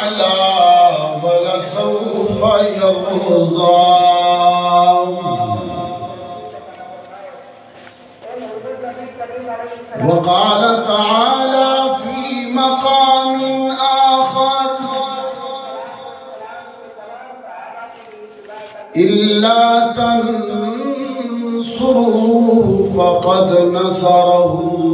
अला वलसौफ यर्ज़ा। वक़ाल तआला फ़ी मक़ामिन आख़र इल्ला तंसुरूहु फ़क़द नसरहुल्लाह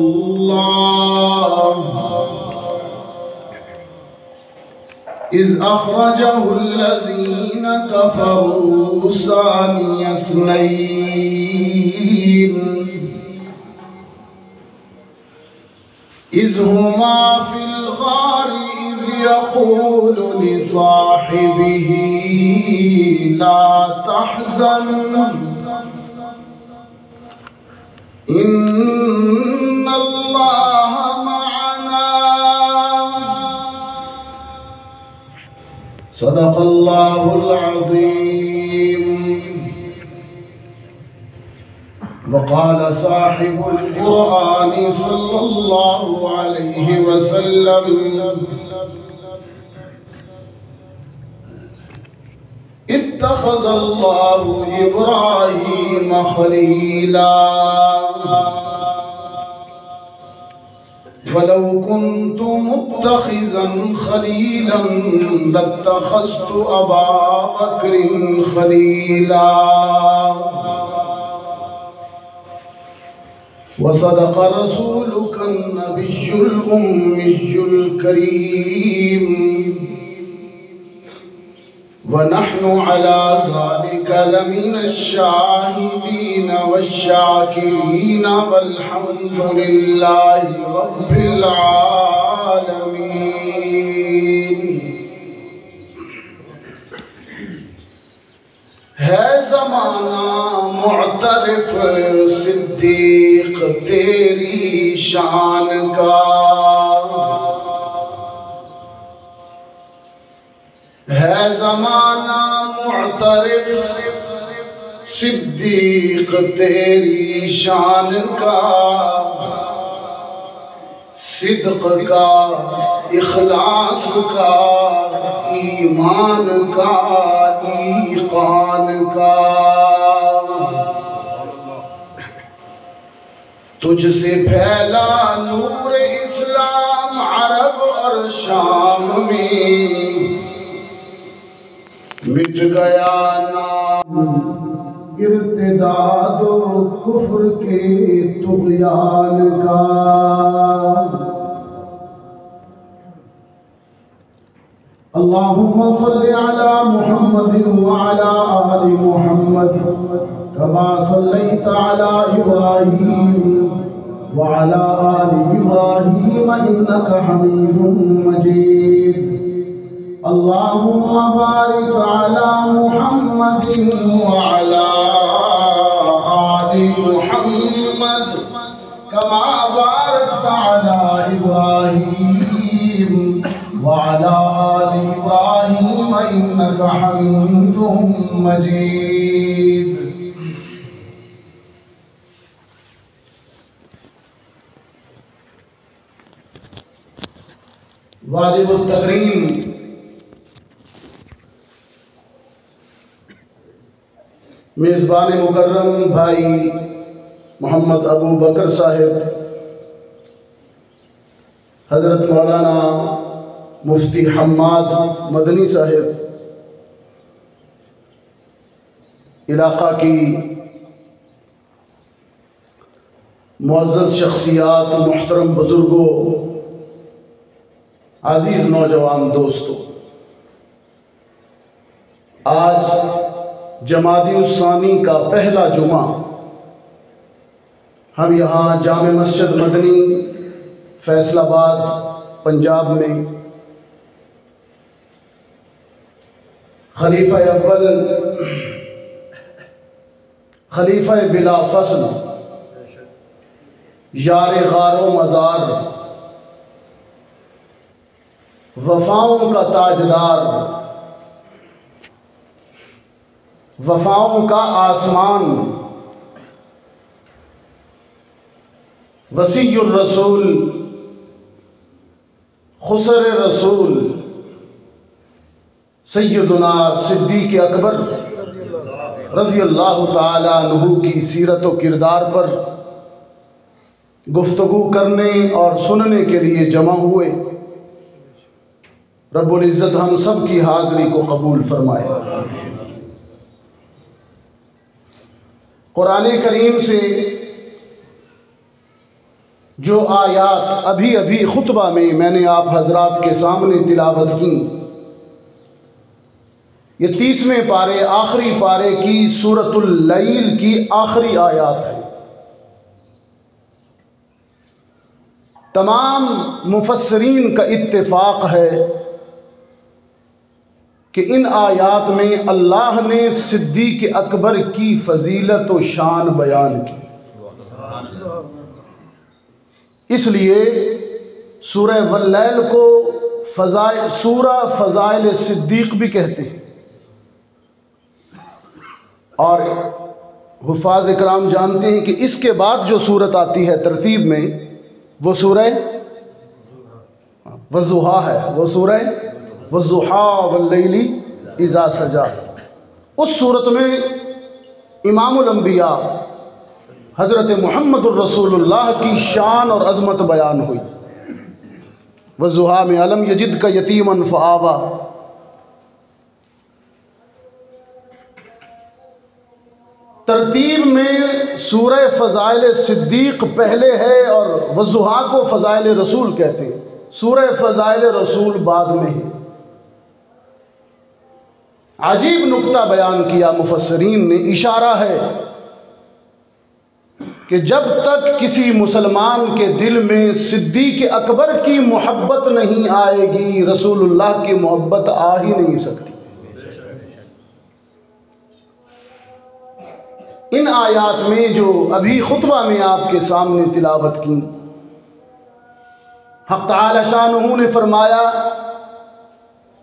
इज़ अख़रजहुल्लज़ीना कफ़रू सानिय इस्नैन इज़ हुमा फ़िल ग़ारि इज़ यक़ूलु लिसाहिबिही ला तहज़न इन्नल्लाह मअना। सदक़ल्लाहुल अज़ीम। वक़ाल साहिबुल क़ुरआन सल्लल्लाहु अलैहि वसल्लम इत्तख़ज़ल्लाहु इब्राहीम ख़लीला वलौ कुन्तु मुत्तख़िज़न ख़लीलन लत्तख़ज़्तु अबा बक्रिन ख़लीला। वसदक़ रसूलुक नबियुल उम्मियुल करीम वनहनु अला ज़ालिका लमिनश्शाहिदीन वश्शाकिरीन वल्हम्दुलिल्लाहि रब्बिल आलमीन। है ज़माना मुअतरिफ सिद्दीक़ तेरी शान का, है ज़माना मुअतरिफ सिद्दीक़ तेरी शान का, सिद्क़ का, इख़लास का, ईमान का, ईक़ान का। तुझसे फैला नूर इस्लाम अरब और शाम में, मिट गया नाम इर्तिदादो कुफ्र के तुग़यान का। अल्लाहुम्मा सल्लि अला मुहम्मदिन व अला आलि मुहम्मद कमा सल्लैता अला इब्राहीम व अला आलि इब्राहीम इन्नका हमीदुम मजीद। अल्लाहुम्मा बारिक अला मुहम्मदिन व अला आलि मुहम्मद कमा बारकता अला इब्राहीम व अला आलि इब्राहीम इन्नका हमीदुम मजीद। वाजिबुत तकरीम मेज़बान मुकर्रम भाई मोहम्मद अबू बकर साहिब, हज़रत मौलाना मुफ्ती हम्माद मदनी साहिब, इलाक़ा की मुअज़्ज़ज़ शख्सियात, मुहतरम बुज़ुर्गों, अज़ीज़ नौजवान दोस्तों, आज जमादी-उस-सानी का पहला जुमा हम यहाँ जामे मस्जिद मदनी फैसलाबाद पंजाब में खलीफा अव्वल खलीफा बिला फसल यार गारो मज़ार वफ़ाओं का ताजदार वफ़ाओं का आसमान वसीयुर रसूल खुसर रसूल सैयदुना सिद्दीक़ अकबर रज़ी अल्लाह ताला अन्हु की सीरत व किरदार पर गुफ्तगू करने और सुनने के लिए जमा हुए। रब्बुल इज़्ज़त हम सब की हाज़िरी को कबूल फरमाए। कुरान करीम से जो आयात अभी अभी खुतबा में मैंने आप हजरात के सामने तिलावत की, ये 30वें पारे आखिरी पारे की सूरतुल लैल की आखिरी आयात है। तमाम मुफस्सिरीन का इत्तेफाक है कि इन आयात में अल्लाह ने सिद्दीक़ अकबर की फ़जीलत व शान बयान की। इसलिए सूरह वल्लैल को सूरह फ़ज़ाइल सिद्दीक़ भी कहते हैं। और हुफ़ाज़ इकराम जानते हैं कि इसके बाद जो सूरत आती है तरतीब में, वो सूरह वज़ुहा है। वो सूरह वज़ुहा वल्लैली इज़ा सजा। उस सूरत में इमामुल अंबिया हज़रत मुहम्मदुर रसूलुल्लाह की शान और अज़मत बयान हुई। वज़ुहा में अलम यजिद का यतीमन फ़आवा, तरतीब में सूरह फ़ज़ाइल सिद्दीक़ पहले है और वज़ुहा को फ़ज़ाइल रसूल कहते हैं। सूरह फ़ज़ाइल रसूल बाद में है। अजीब नुक्ता बयान किया मुफस्सिरीन ने। इशारा है कि जब तक किसी मुसलमान के दिल में सिद्दीक़ अकबर की मोहब्बत नहीं आएगी, रसूलुल्लाह की मोहब्बत आ ही नहीं सकती। इन आयात में जो अभी खुतबा में आपके सामने तिलावत की, हक़ तआला शानुहु ने फरमाया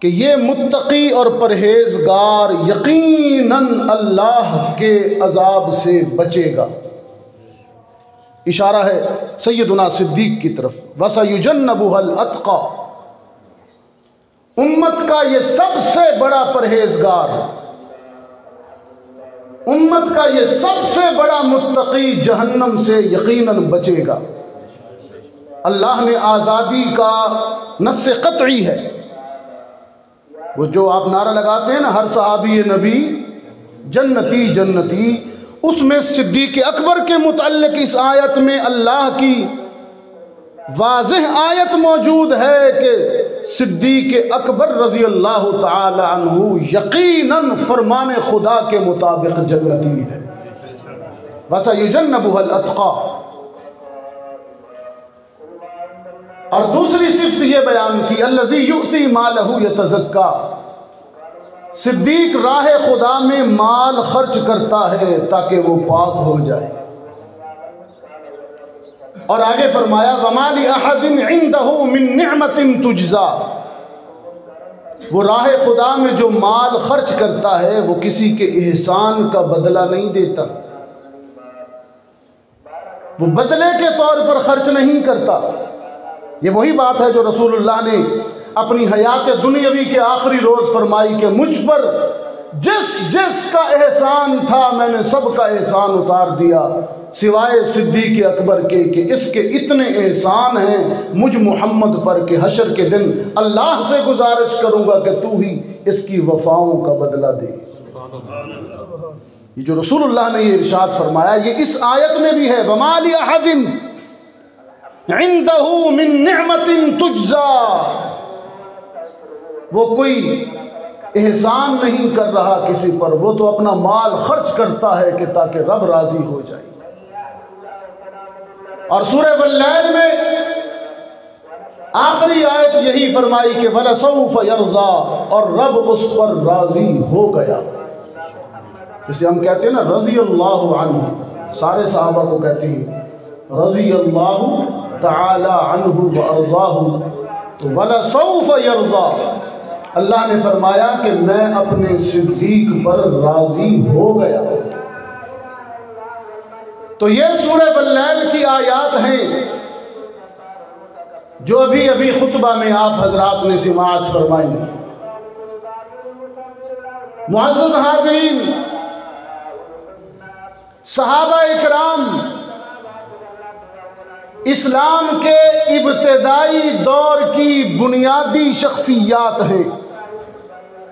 कि ये मुत्तकी और परहेज़गार यकीनन अल्लाह के अज़ाब से बचेगा। इशारा है सैयदुना सिद्दीक़ की तरफ। वसयुजन्नबुहल अत्क़ा, उम्मत का ये सबसे बड़ा परहेज़गार, उम्मत का ये सबसे बड़ा मुत्तकी जहन्नम से यकीनन बचेगा। अल्लाह ने आज़ादी का नस्से क़त्ई है। वो जो आप नारा लगाते हैं ना, हर सहाबी नबी जन्नती जन्नती, उसमें सिद्दीक़ अकबर के मुतल्लिक़ इस आयत में अल्लाह की वाज़ेह आयत मौजूद है कि सिद्दीक़ अकबर रज़ी अल्लाह ताला अन्हु यकीनन फरमान खुदा के मुताबिक जन्नती है। वसयुजन्नबुहल अत्क़ा। और दूसरी सिफ़त ये बयान की, अल्लज़ी युअती मालहु यतज़क्का, सिद्दीक़ राह खुदा में माल खर्च करता है ताकि वो पाक हो जाए। और आगे फरमाया वमा लि अहदिन इंदहु मिन निअमतिन तुजज़ा, वो राह खुदा में जो माल खर्च करता है वो किसी के एहसान का बदला नहीं देता, वो बदले के तौर पर खर्च नहीं करता। ये वही बात है जो रसूलुल्लाह ने अपनी हयात दुनियावी के आखिरी रोज़ फरमाई कि मुझ पर जिस जिस का एहसान था मैंने सब का एहसान उतार दिया, सिवाय सिद्दीक़ अकबर के कि इसके इतने एहसान हैं मुझ मोहम्मद पर कि हशर के दिन अल्लाह से गुजारिश करूँगा कि तू ही इसकी वफ़ाओं का बदला दे। ये जो रसूलुल्लाह ने ये इरशाद फरमाया, ये इस आयत में भी है, वमा लि अहदिन इंदहु मिन निअमतिन तुजज़ा, वो कोई एहसान नहीं कर रहा किसी पर, वो तो अपना माल खर्च करता है कि ताकि रब राज़ी हो जाए। और सूरह वल्लैल में आखिरी आयत यही फरमाई कि वलसौफ यरज़ा, और रब उस पर राज़ी हो गया। जिसे हम कहते हैं ना रज़ी अल्लाहु अन्हु, सारे सहाबा को कहते हैं रज़ी अल्लाहु तआला अन्हु व अर्ज़ाहु, तो वलसौफ यरज़ा, अल्लाह ने फरमाया कि मैं अपने सिद्दीक़ पर राज़ी हो गया। तो ये सूरह वल्लैल की आयात हैं जो अभी अभी खुतबा में आप हजरात ने सिमाअत फरमाई। मुअज़्ज़ज़ हाज़रीन, सहाबा इकराम इस्लाम के इब्तिदाई दौर की बुनियादी शख्सियात हैं।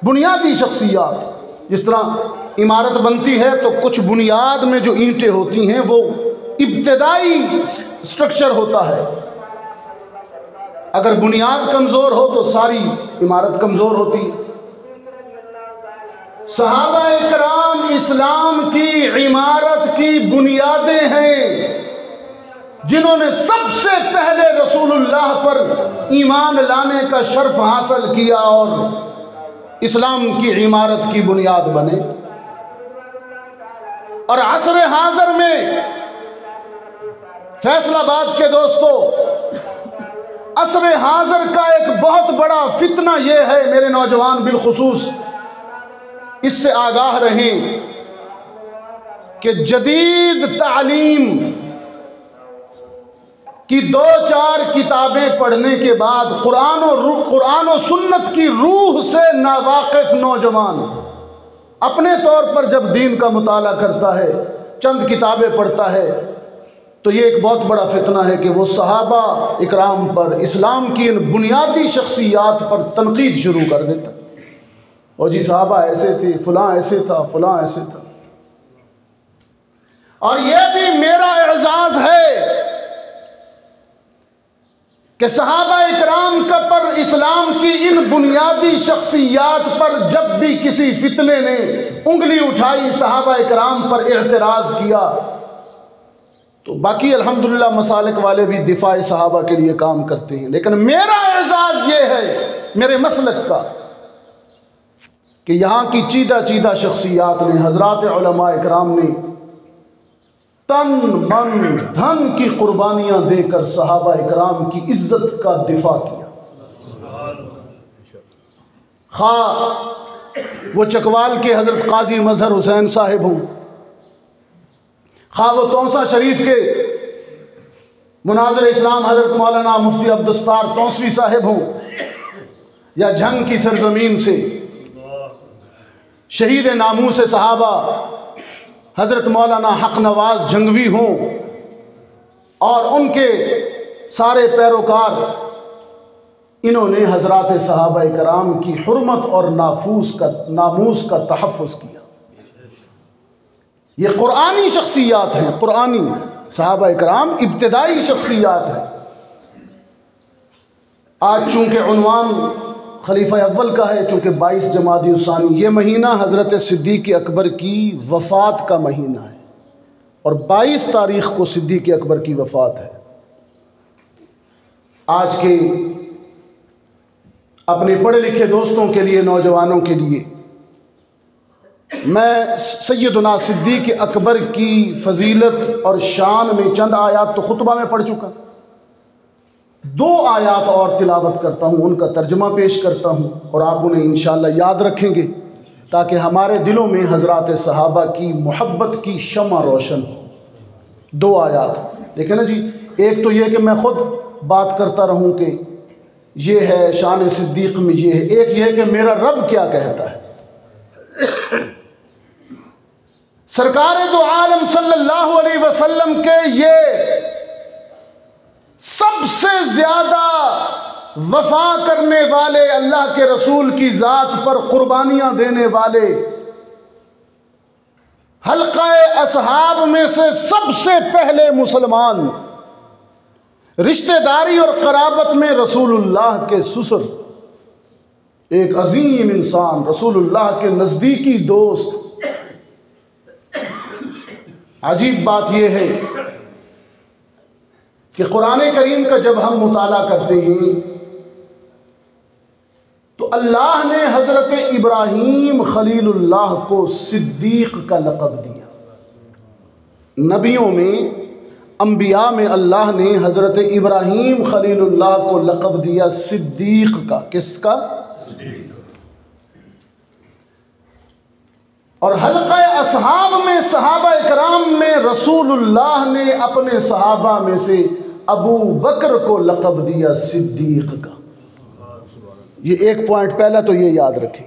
बुनियादी शख्सियात, जिस तरह इमारत बनती है तो कुछ बुनियाद में जो ईंटें होती हैं वो इब्तिदाई स्ट्रक्चर होता है। अगर बुनियाद कमज़ोर हो तो सारी इमारत कमज़ोर होती है। सहाबा इकराम इस्लाम की इमारत की बुनियादें हैं, जिन्होंने सबसे पहले रसूलुल्लाह पर ईमान लाने का शर्फ हासिल किया और इस्लाम की इमारत की बुनियाद बने। और असर हाज़िर में फैसलाबाद के दोस्तों, असर हाज़िर का एक बहुत बड़ा फितना यह है, मेरे नौजवान बिलखुसूस इससे आगाह रहें कि जदीद तालीम कि 2-4 किताबें पढ़ने के बाद कुरान और सुन्नत की रूह से नावाकिफ नौजवान अपने तौर पर जब दीन का मुताला करता है, चंद किताबें पढ़ता है, तो ये एक बहुत बड़ा फितना है कि वो सहाबा इकराम पर, इस्लाम की इन बुनियादी शख्सियात पर तनकीद शुरू कर देता। और जी सहाबा ऐसे थे, फलां ऐसे था, फलां ऐसे था। और ये भी मेरा एजाज़ है कि सहाबा इकराम का पर इस्लाम की इन बुनियादी शख्सियात पर जब भी किसी फितने ने उंगली उठाई, सहाबा इकराम पर एतराज़ किया, तो बाकी अल्हम्दुलिल्लाह मसालिक वाले भी दिफाए सहाबा के लिए काम करते हैं। लेकिन मेरा एजाज़ ये है मेरे मसलक का कि यहाँ की चीदा चीदा शख्सियात ने, हज़रात उलमा इकराम ने तन मन धन की कुर्बानियाँ देकर सहाबा इकराम की इज्जत का दिफा किया। खा वो चकवाल के हज़रत काजी मजहर हुसैन साहिब हों, खा वो तौसा शरीफ के मुनाज़िर इस्लाम हज़रत मौलाना मुफ्ती अब्दुस्तार तौसवी साहिब हों, या झंग की सरजमीन से शहीद नामूस सहाबा हज़रत मौलाना हक नवाज जंगवी हों और उनके सारे पैरोकार, इन्होंने हज़रात सहाबा इकराम की हुर्मत और नामूस का तहफ़्फ़ुज़ किया। ये कुरानी शख्सियात हैं, कुरानी सहाबा इकराम इब्तिदाई शख्सियात हैं। आज चूँकि उन्वान खलीफा अव्वल का है, चूँकि 22 जमादी उसानी, ये महीना हज़रत सिद्दीक़ अकबर की वफ़ात का महीना है और 22 तारीख़ को सिद्दीक़ अकबर की वफ़ात है। आज के अपने पढ़े लिखे दोस्तों के लिए, नौजवानों के लिए, मैं सैयदना सिद्दीक़ अकबर की फ़जीलत और शान में चंद आयात तो खुतबा में पढ़ चुका, 2 आयात और तिलावत करता हूँ, उनका तर्जुमा पेश करता हूँ और आप उन्हें इंशाअल्लाह याद रखेंगे ताकि हमारे दिलों में हज़रात सहाबा की मोहब्बत की शमा रोशन हो। 2 आयात देखें ना जी, एक तो ये कि मैं ख़ुद बात करता रहूँ कि ये है शान सिद्दीक़ में, ये है, एक ये है कि मेरा रब क्या कहता है। सरकार दो आलम सल्लल्लाहु अलैहि वसल्लम के ये सबसे ज़्यादा वफ़ा करने वाले, अल्लाह के रसूल की ज़ात पर क़ुरबानियाँ देने वाले, हल्क़ाए असहाब में से सबसे पहले मुसलमान, रिश्तेदारी और क़राबत में रसूलुल्लाह के ससुर, एक अजीम इंसान, रसूलुल्लाह के नज़दीकी दोस्त। अजीब बात यह है कि कुरान करीम का जब हम मुताला करते हैं तो अल्लाह ने हज़रत इब्राहीम खलीलुल्लाह को सिद्दीक़ का लक़ब दिया। नबियों में, अंबिया में अल्लाह ने हज़रत इब्राहीम खलीलुल्लाह को लक़ब दिया सिद्दीक़ का। किसका? और हल्क़ा असहाब में, सहाबा इकराम में रसूलुल्लाह ने अपने सहाबा में से अबू बकर को लक़ब दिया सिद्दीक़ का। ये एक पॉइंट पहला तो ये याद रखें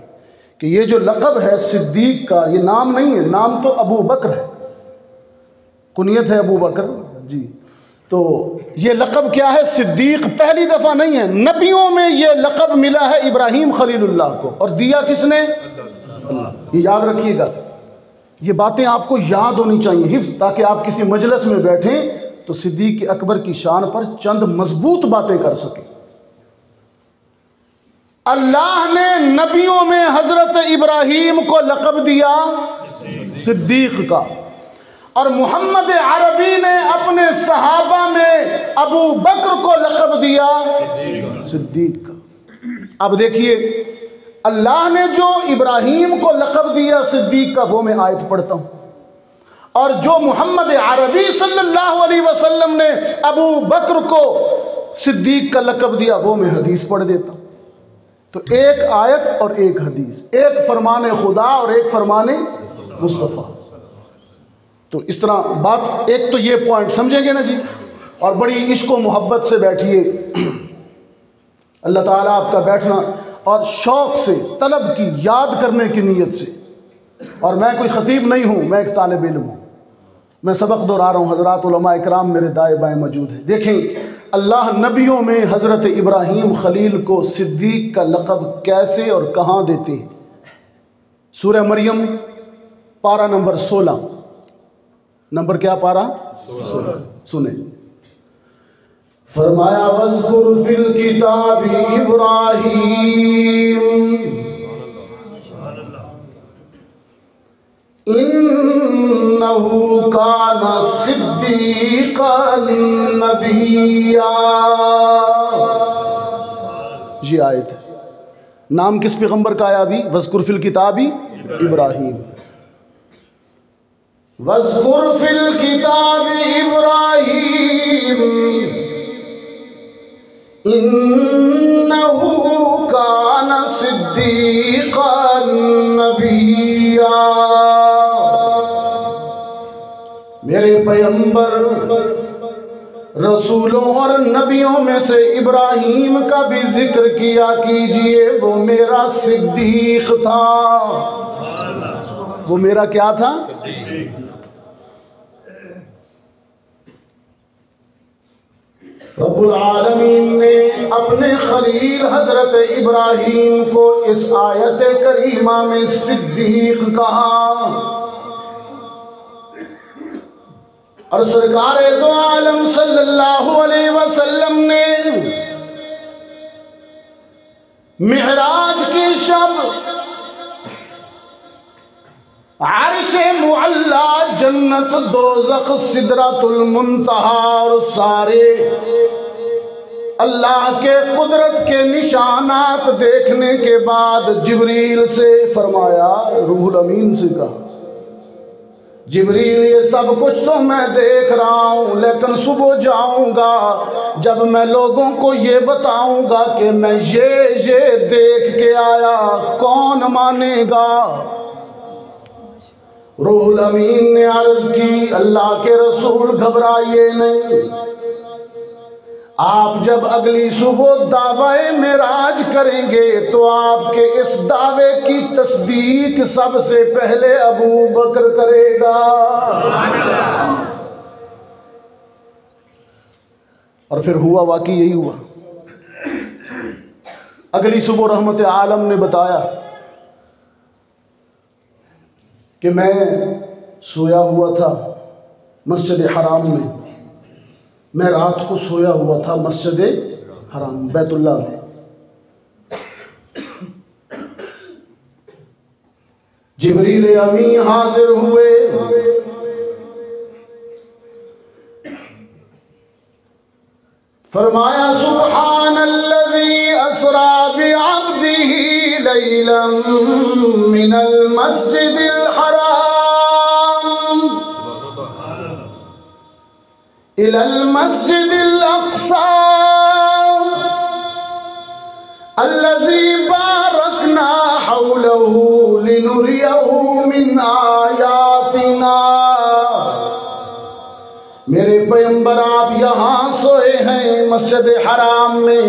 कि ये जो लक़ब है सिद्दीक का, ये नाम नहीं है, नाम तो अबू बकर है, कुनियत है अबू बकर जी। तो ये लक़ब क्या है? सिद्दीक पहली दफ़ा नहीं है, नबियों में ये लक़ब मिला है इब्राहीम खलीलुल्लाह को, और दिया किसने? अल्लाह। ये याद रखिएगा, ये बातें आपको याद होनी चाहिए हिफ्ज़, ताकि आप किसी मजलिस में बैठें तो सिद्दीक अकबर की शान पर चंद मजबूत बातें कर सकें। अल्लाह ने नबियों में हज़रत इब्राहीम को लक़ब दिया सिद्दीक का, और मोहम्मद अरबी ने अपने सहाबा में अबू बकर को लक़ब दिया सिद्दीक का। अब देखिए, अल्लाह ने जो इब्राहीम को लक़ब दिया सिद्दीक का, वो मैं आयत पढ़ता हूँ, और जो मोहम्मद अरबी सल्लल्लाहु अलैहि वसल्लम ने अबू बकर को सिद्दीक का लक़ब दिया, वो मैं हदीस पढ़ देता हूँ। तो एक आयत और एक हदीस, एक फरमान खुदा और एक फरमान मुस्तफ़ा। तो इस तरह बात, एक तो ये पॉइंट समझेंगे ना जी, और बड़ी इश्क व मोहब्बत से बैठिए। अल्लाह ताला आपका बैठना और शौक़ से, तलब की, याद करने की नीयत से, और मैं कोई ख़तीब नहीं हूँ, मैं एक तालिब इल्म हूँ, मैं सबक दोहरा रहा हूँ। हज़रात उलमा इकराम मेरे दाएँ बाएँ मौजूद हैं। देखें, अल्लाह नबियों में हज़रत इब्राहीम खलील को सिद्दीक का लक़ब कैसे और कहाँ देते हैं। सूरह मरियम पारा नंबर 16, नंबर क्या पारा? 16। सुने, फरमाया वज़्कुर फिल किताबी इब्राहीम इन्नहु काना सिद्दीक़न नबिय्या। ये आयत है। नाम किस पैगंबर का आया अभी? वज़्कुर फिल किताबी इब्राहीम, वज़्कुर फिल किताबी इब्राहीम इन्नहु काना सिद्दीक़न नबिय्या। मेरे पैगंबर रसूलों और नबियों में से इब्राहीम का भी जिक्र किया कीजिए, वो मेरा सिद्दीक था। वो मेरा क्या था? रब्बुल आलमीन ने अपने खलील हजरत इब्राहीम को इस आयत करीमा में सिद्दीक कहा, और सरकार दो आलम सल्लल्लाहु अलैहि वसल्लम ने मिअराज की शब अर्शे मुअल्ला, जन्नत, दोज़ख, सिदरतुल मुंतहा और सारे अल्लाह के कुदरत के निशानात देखने के बाद जिब्रील से फरमाया, रूहुल अमीन से कहा, जिब्रील ये सब कुछ तो मैं देख रहा हूँ, लेकिन सुबह जाऊँगा जब मैं लोगों को ये बताऊँगा कि मैं ये देख के आया, कौन मानेगा? रूहुल अमीन ने अर्ज की, अल्लाह के रसूल घबराइए नहीं, आप जब अगली सुबह दावे मेराज करेंगे तो आपके इस दावे की तस्दीक सबसे पहले अबू बकर करेगा। और फिर हुआ, वाकई यही हुआ। अगली सुबह रहमत आलम ने बताया कि मैं सोया हुआ था मस्जिद हराम में, मैं रात को सोया हुआ था मस्जिद हराम बैतुल्लाह में। जिब्रील अमी हाजिर हुए, फरमाया सुब्हानल्लज़ी अस्रा बिअब्दिही लैलन मिनल मस्जिदिल हराम इलल मस्जिदिल अक़सा अल्लज़ी बारकना हौलहू लिनुरियहू मिन आयातिना। मेरे पैगंबर आप यहाँ सोए हैं मस्जिद हराम में,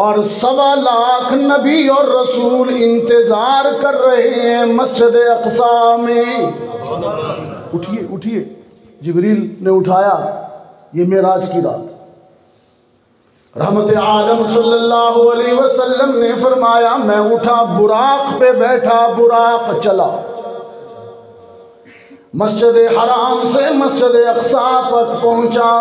और 1.25 लाख नबी और रसूल इंतज़ार कर रहे हैं मस्जिद अक़सा में। उठिए उठिए, जिब्रील ने उठाया। ये मेराज की रात, रहमत आलम सल्लल्लाहु अलैहि वसल्लम ने फरमाया, मैं उठा, बुराक पे बैठा, बुराक चला, मस्जिद हराम से मस्जिद अक़सा तक पहुंचा।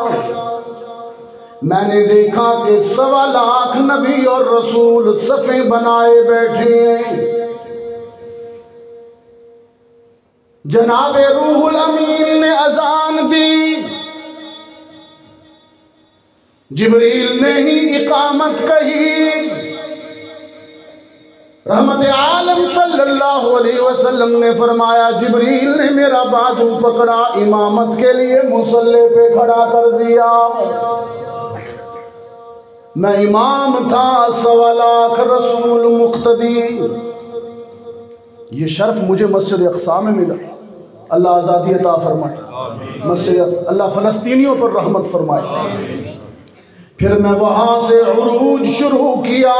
मैंने देखा कि 1.25 लाख नबी और रसूल सफ़े बनाए बैठे हैं। जनाब रूहुल अमीन ने अजान दी, जिब्रील ने ही इकामत कही। रहमत आलम सल्लल्लाहु अलैहि वसल्लम ने फरमाया, जिब्रील ने मेरा बाजू पकड़ा, इमामत के लिए मुसल्ले पे खड़ा कर दिया। मैं इमाम था, 1.25 लाख रसूल मुक्तदी। ये शर्फ मुझे मस्जिद अक़सा में मिला। अल्लाह आज़ादी अता फरमाए, मस्जिद, अल्लाह फ़लस्तीनियों पर रहमत फरमाए। फिर मैं वहाँ से उरूज शुरू किया,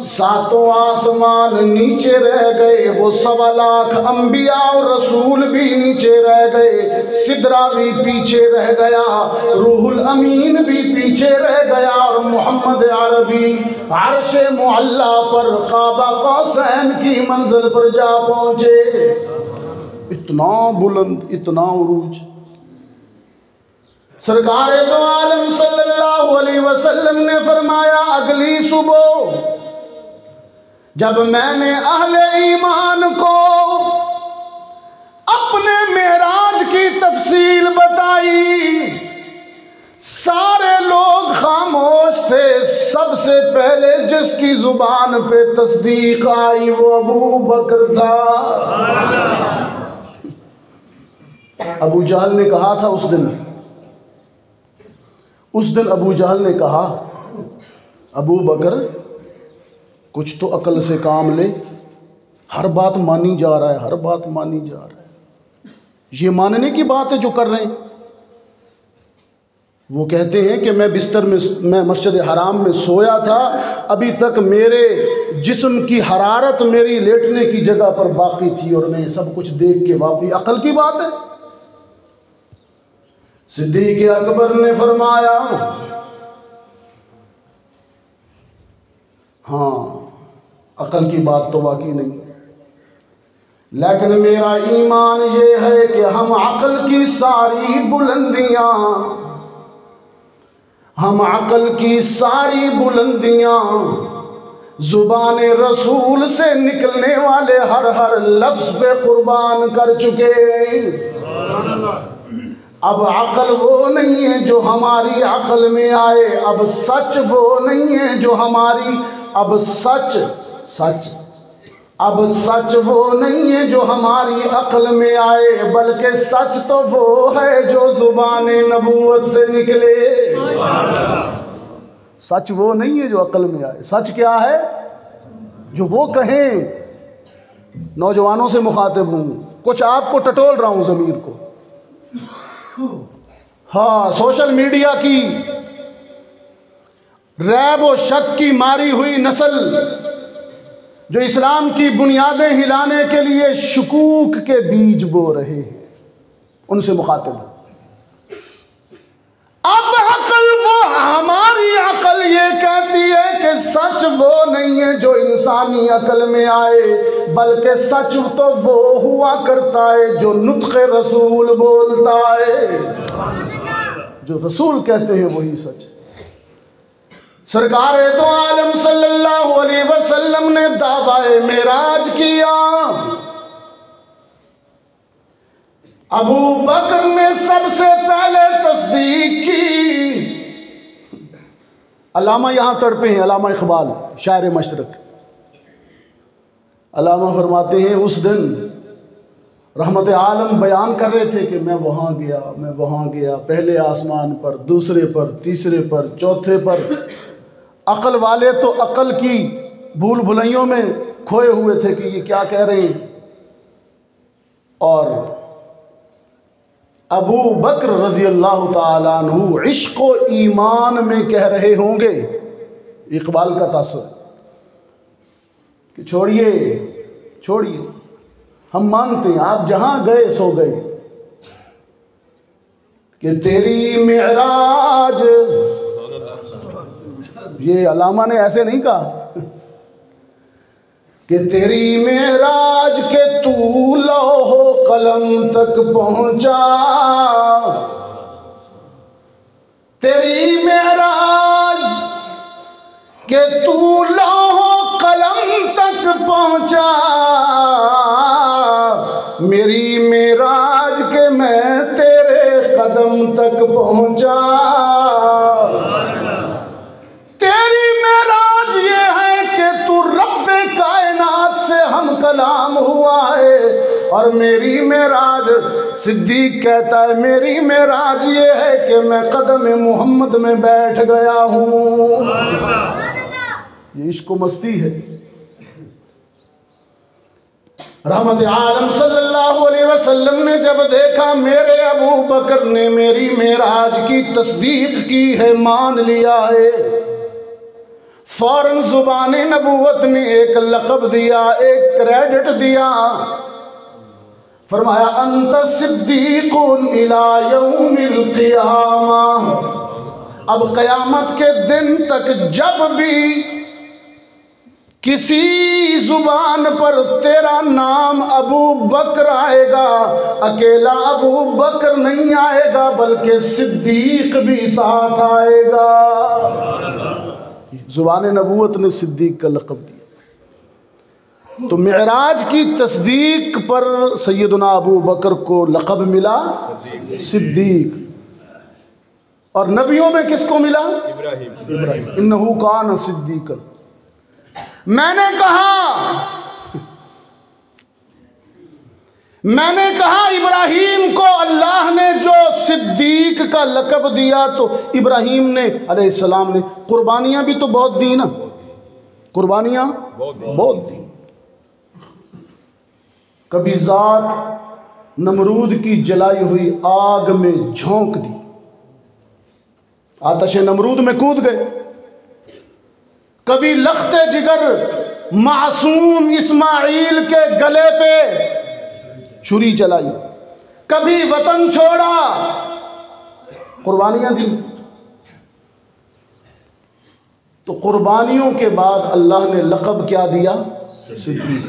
7 आसमान नीचे रह गए, वो 1.25 लाख अंबिया और रसूल भी नीचे रह गए, सिदरा भी पीछे रह गया, रूहुल अमीन भी पीछे रह गया, और मोहम्मद अरबी अर्शे मुअल्ला पर काबा कौसैन की मंजिल पर जा पहुँचे। इतना बुलंद, इतना उरूज। सरकार दो आलम सल्लल्लाहु अलैहि वसल्लम ने फरमाया, अगली सुबह जब मैंने अहले ईमान को अपने मेराज की तफसील बताई, सारे लोग खामोश थे। सबसे पहले जिसकी जुबान पे तस्दीक आई वो अबू बकर था। अबू जहल ने कहा था उस दिन अबू जहल ने कहा, अबू बकर कुछ तो अकल से काम ले, हर बात मानी जा रहा है, हर बात मानी जा रहा है। ये मानने की बात है जो कर रहे हैं। वो कहते हैं कि मैं बिस्तर में, मैं मस्जिद हराम में सोया था, अभी तक मेरे जिस्म की हरारत मेरी लेटने की जगह पर बाकी थी और मैं सब कुछ देख के वाकई अकल की बात है। सिद्दीक़ अकबर ने फरमाया, हाँ अकल की बात तो वाकई नहीं, लेकिन मेरा ईमान ये है कि हम अकल की सारी बुलंदियाँ, हम अकल की सारी बुलंदियाँ ज़ुबान रसूल से निकलने वाले हर लफ्ज़ पे कुर्बान कर चुके। अब अकल वो नहीं है जो हमारी अकल में आए, अब सच वो नहीं है जो हमारी, अब सच वो नहीं है जो हमारी अकल में आए, बल्कि सच तो वो है जो ज़ुबान नबूवत से निकले। सच वो नहीं है जो अकल में आए, सच क्या है? जो वो कहें। नौजवानों से मुखातिब हूँ, कुछ आपको टटोल रहा हूँ ज़मीर को। हाँ, सोशल मीडिया की रैब व शक की मारी हुई नस्ल जो इस्लाम की बुनियादें हिलाने के लिए शुकूक के बीज बो रहे हैं, उनसे मुखातिब हूँ। अब अकल वो, हमारी अकल ये कहती है कि सच वो नहीं है जो इंसानी अकल में आए, बल्कि सच तो वो हुआ करता है जो नुत्क़ रसूल बोलता है। जो रसूल कहते हैं वही सच। सरकार दो आलम सल्लल्लाहु अलैहि वसल्लम ने दावाए मेराज किया। अबू बकर ने सबसे पहले तस्दीक की। अल्लामा यहाँ तड़पे हैं, अल्लामा इकबाल शायर मशरक। अल्लामा फरमाते हैं, उस दिन रहमत आलम बयान कर रहे थे कि मैं वहाँ गया, पहले आसमान पर, दूसरे पर, तीसरे पर, चौथे पर। अकल वाले तो अकल की भूल भुलैयों में खोए हुए थे कि ये क्या कह रहे हैं। और अबू बकर रज़ी अल्लाह ताला अन्हु इश्क़ व ईमान में कह रहे होंगे इकबाल का तासुर है कि छोड़िए छोड़िए, हम मानते हैं आप जहां गए सो गए, कि तेरी मेराज, ये अलामा ने ऐसे नहीं कहा कि तेरी मेराज के तू लौहो कलम तक पहुंचा, तेरी मेराज के तू लौहो कलम तक पहुंचा, मेरी मेराज के मैं तेरे कदम तक पहुंचा। तेरी मेराज ये है कि तू रब्बे कायनात से हम कलाम हुआ है, और मेरी मेराज, सिद्दीक कहता है मेरी मेराज ये है कि मैं कदम मोहम्मद में बैठ गया हूँ। ये इश्क मस्ती है। रहमत आलम सल्लल्लाहु अलैहि वसल्लम ने जब देखा मेरे अबू बकर ने मेरी मेराज की तस्दीक की है, मान लिया है, फौरन जुबान नबूवत ने एक लक़ब दिया, एक क्रेडिट दिया, फरमाया अंत सिद्दीकुन इला यौमिल क़ियामा। अब क़यामत के दिन तक जब भी किसी जुबान पर तेरा नाम अबू बकर आएगा, अकेला अबू बकर नहीं आएगा बल्कि सिद्दीक भी साथ आएगा। जुबान नबूवत ने सिद्दीक का लक़ब दिया। तो मिअराज की तस्दीक पर सैयदना अबू बकर को लक़ब मिला सिद्दीक, और नबियों में किसको मिला? इब्राहीम। इन्नहु कान सिद्दीकन। मैंने कहा इब्राहीम को अल्लाह ने जो सिद्दीक का लक़ब दिया, तो इब्राहीम ने अलैहिस्सलाम ने कुर्बानियाँ भी तो बहुत दी ना, कुर्बानियाँ बहुत दी। कभी ज़ात नमरूद की जलाई हुई आग में झोंक दी, आतशे नमरूद में कूद गए। कभी लख्ते जिगर मासूम इस्माइल के गले पे छुरी चलाई, कभी वतन छोड़ा, कुर्बानियां दी। तो कुर्बानियों के बाद अल्लाह ने लक़ब क्या दिया? सिद्दीक।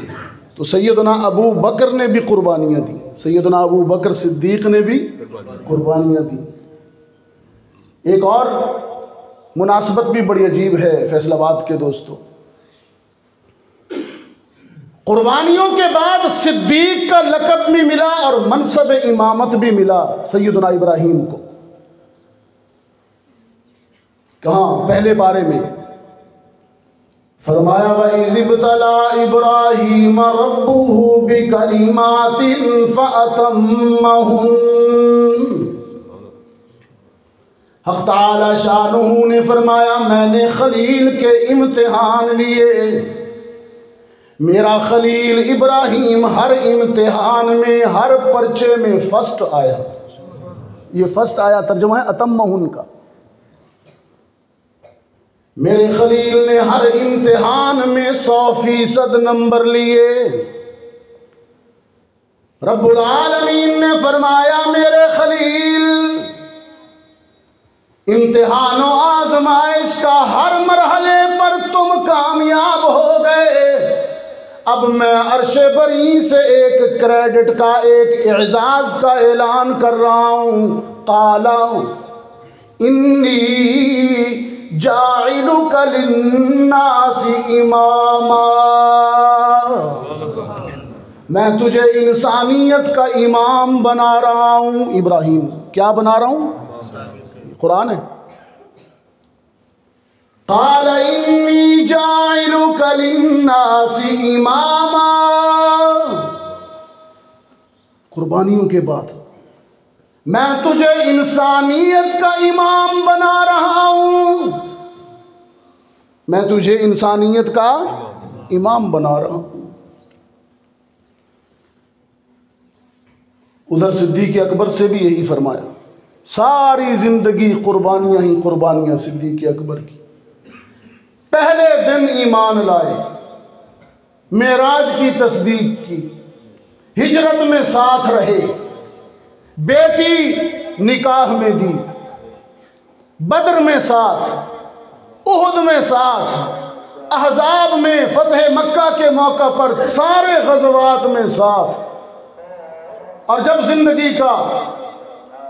तो सैयदना अबू बकर ने भी कुर्बानियां दी, सैयदना अबू बकर सिद्दीक ने भी कुर्बानियां दी। एक और मुनासबत भी बड़ी अजीब है फैसलाबाद के दोस्तों, कुर्बानियों के बाद सिद्दीक का लक़ब भी मिला और मनसब इमामत भी मिला सैयदना इब्राहीम को। कहाँ? पहले पारे में फरमाया वइज़िब्तला इब्राहीम रब्बुहु बिकलिमातिन फ़अतम्महुन। हक़ तआला शानुहु ने फरमाया मैंने खलील के इम्तिहान लिए, मेरा खलील इब्राहीम हर इम्तिहान में, हर पर्चे में फर्स्ट आया। ये फर्स्ट आया तर्जुमा है अतम्महुन का। मेरे खलील ने हर इम्तिहान में 100% नंबर लिए। रब्बुल आलमीन ने फरमाया मेरे खलील इम्तिहान व आज़माइश का हर मरहले पर तुम कामयाब हो गए। अब मैं अर्शे बरी से एक क्रेडिट का, एक एजाज का ऐलान कर रहा हूँ। काला इन्नी जाइलुका लिन्नासी इमामा, मैं तुझे इंसानियत का इमाम बना रहा हूँ। इब्राहीम क्या बना रहा हूँ? कुरान है। क़ाल इन्नी जाइलुका लिन्नासी इमामा। कुर्बानियों के बाद मैं तुझे इंसानियत का इमाम बना रहा हूं, मैं तुझे इंसानियत का इमाम बना रहा हूं। उधर सिद्दीक़ अकबर से भी यही फरमाया, सारी जिंदगी कुर्बानियां ही कुर्बानियां सिद्दीक़ अकबर की। पहले दिन ईमान लाए, मेराज की तस्दीक की, हिजरत में साथ रहे, बेटी निकाह में दी, बद्र में साथ, उहुद में साथ, अहज़ाब में, फतह मक्का के मौका पर सारे गज़वात में साथ। और जब जिंदगी का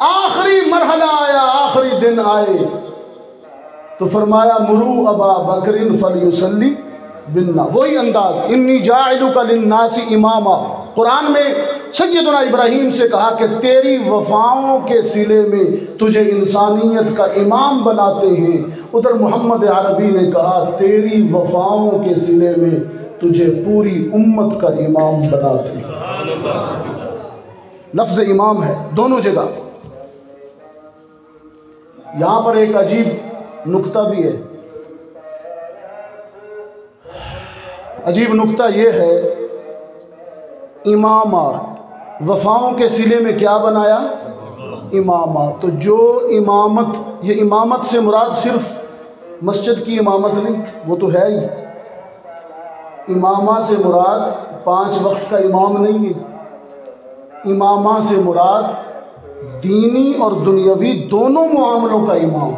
आखिरी मरहला आया, आखिरी दिन आए, तो फरमाया मुरू अबा बकरिन फलयुसल्ली बिन्ना। वही अंदाज, इन्नी जाइलुका लिन्नासी इमामा। कुरान में सैयदना इब्राहीम से कहा कि तेरी वफ़ाओं के सिले में तुझे इंसानियत का इमाम बनाते हैं। उधर मोहम्मद अरबी ने कहा तेरी वफ़ाओं के सिले में तुझे पूरी उम्मत का इमाम बनाते हैं। लफ्ज़ इमाम है दोनों जगह। यहाँ पर एक अजीब नुक्ता भी है। अजीब नुक्ता ये है, इमामा वफ़ाओं के सिले में क्या बनाया? इमामा। तो जो इमामत, ये इमामत से मुराद सिर्फ मस्जिद की इमामत नहीं, वो तो है ही। इमामा से मुराद 5 वक्त का इमाम नहीं है। इमामा से मुराद दीनी और दुनियावी दोनों मामलों का इमाम।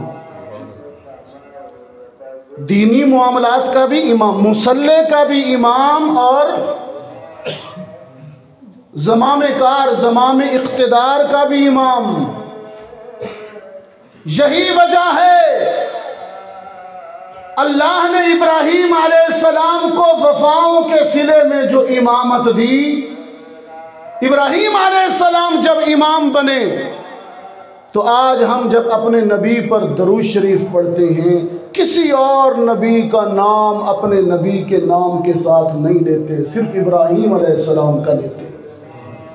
दीनी मामलात का भी इमाम, मुसल्ले का भी इमाम, और ज़मामे कार, ज़मामे इक़्तिदार का भी इमाम। यही वजह है अल्लाह ने इब्राहीम अलैहिस्सलाम को वफ़ाओं के सिले में जो इमामत दी। इब्राहीम अलैहिस्सलाम जब इमाम बने, तो आज हम जब अपने नबी पर दरूद शरीफ पढ़ते हैं, किसी और नबी का नाम अपने नबी के नाम के साथ नहीं लेते, सिर्फ इब्राहीम अलैहिस्सलाम का लेते हैं।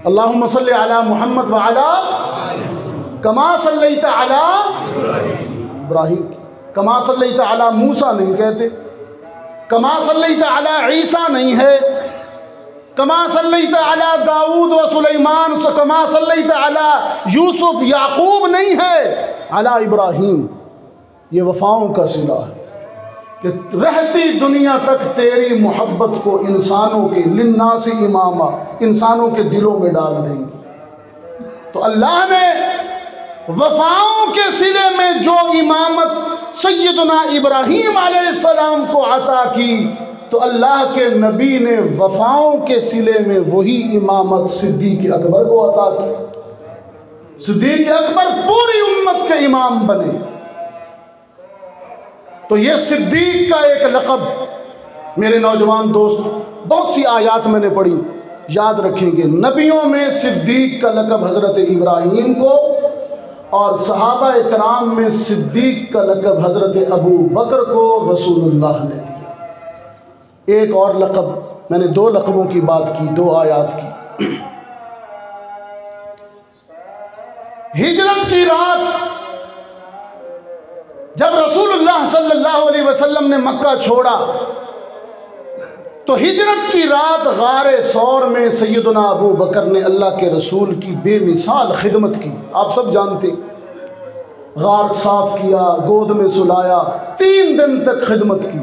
अल्लाहुम्मा सल्ली अला मुहम्मद व अला कमा सल्लैता अला इब्राहीम। कमा सल्लैता अला मूसा नहीं कहते, कमा सल्लैता अला ईसा नहीं है, कमा सल्लैता अला दाऊद व सुलेमान, कमा सल्लैता अला यूसुफ याकूब नहीं है, अला इब्राहीम। ये वफ़ाओं का सिला है कि रहती दुनिया तक तेरी मोहब्बत को इंसानों के, लिन्नासी इमामा, इंसानों के दिलों में डाल देंगे। तो अल्लाह ने वफ़ाओं के सिले में जो इमामत सैयदना इब्राहीम अलैहिस्सलाम को अता की, तो अल्लाह के नबी ने वफ़ाओं के सिले में वही इमामत सिद्दीक़ अकबर को अता की। सिद्दीक़ अकबर पूरी उम्मत के इमाम बने। तो ये सिद्दीक़ का एक लक़ब, मेरे नौजवान दोस्त, बहुत सी आयात मैंने पढ़ी, याद रखेंगे। नबियों में सिद्दीक़ का लक़ब हज़रत इब्राहीम को, और सहाबा इकराम में सिद्दीक़ का लक़ब हज़रत अबू बकर को रसूलुल्लाह ने दिया। एक और लक़ब, मैंने 2 लक़बों की बात की, 2 आयात की। हिजरत की रात जब रसूलुल्लाह सल्लल्लाहु अलैहि वसल्लम ने मक्का छोड़ा, तो हिजरत की रात गारे सौर में सैयदना अबू बकर ने अल्लाह के रसूल की बेमिसाल खिदमत की। आप सब जानते, गार साफ किया, गोद में सुलाया, 3 दिन तक खिदमत की।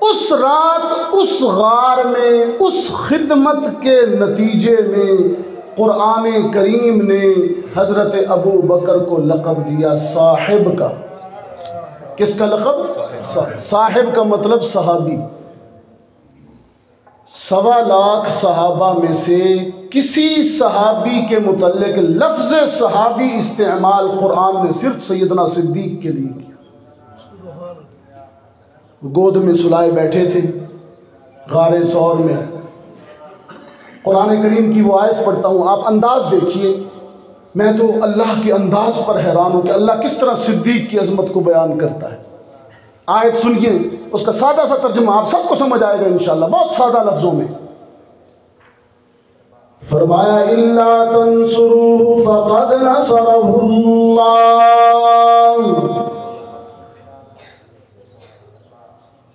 उस रात उस गार में, उस खिदमत के नतीजे में कुरान करीम ने हज़रत अबू बकर को लक़ब दिया साहिब का। किसका लक़ब? साहिब का मतलब सहाबी। 1.25 लाख सहाबा में से किसी सहाबी के मुतल्लिक़ लफ्ज़ सहाबी इस्तेमाल कुरान ने सिर्फ सैयदना सिद्दीक़ के लिए किया। गोद में सुलाए बैठे थे गारे सौर में। कुरान करीम की वो आयत पढ़ता हूँ, आप अंदाज़ देखिए। मैं तो अल्लाह के अंदाज़ पर हैरान हूँ कि अल्लाह किस तरह सिद्दीक़ की अज़मत को बयान करता है। आयत सुनिए, उसका सादा सा तर्जुमा आप सबको समझ आएगा इंशाअल्लाह, बहुत सादा लफ्ज़ों में। फरमाया इल्ला तंसुरूहु फ़क़द नसरहुल्लाह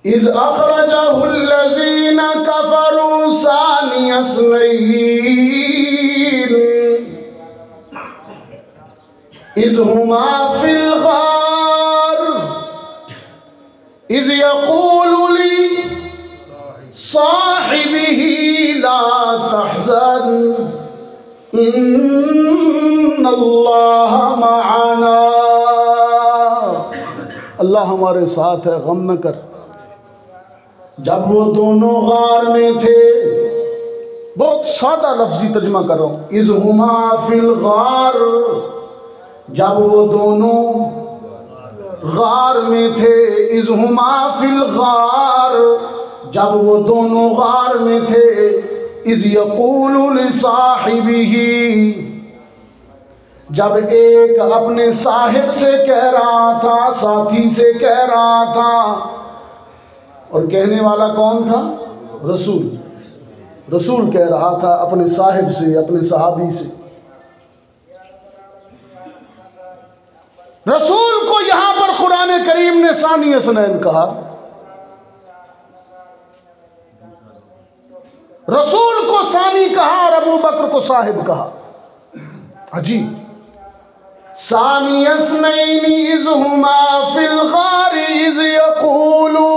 इज़ अख़रजहुल्लज़ीना कफ़रू सानिय स्नैन इज़ हुमा फ़िल ग़ार इज़ यक़ूलु ली साहिबिही ला तहज़न इन्नल्लाह मअना, अल्लाह हमारे साथ है, गम न कर। जब वो दोनों गार में थे, बहुत सादा लफ्जी तर्जुमा कर रहा हूँ, इज़ हुमा फिल गार, जब वो दोनों गार में थे, इज़ हुमा फिल गार, जब वो दोनों गार में थे, इज़ यक़ूलु लिसाहिबिही, जब एक अपने साहिब से कह रहा था, साथी से कह रहा था, और कहने वाला कौन था? रसूल। रसूल कह रहा था अपने साहिब से, अपने सहाबी से। रसूल को यहां पर कुरान करीम ने सानी असनैन कहा, रसूल को सानी कहा और अबू बकर को साहिब कहा। अजीब। सानी असनैनी इज़ हुमा फिल गारी इज़ यक़ूलु,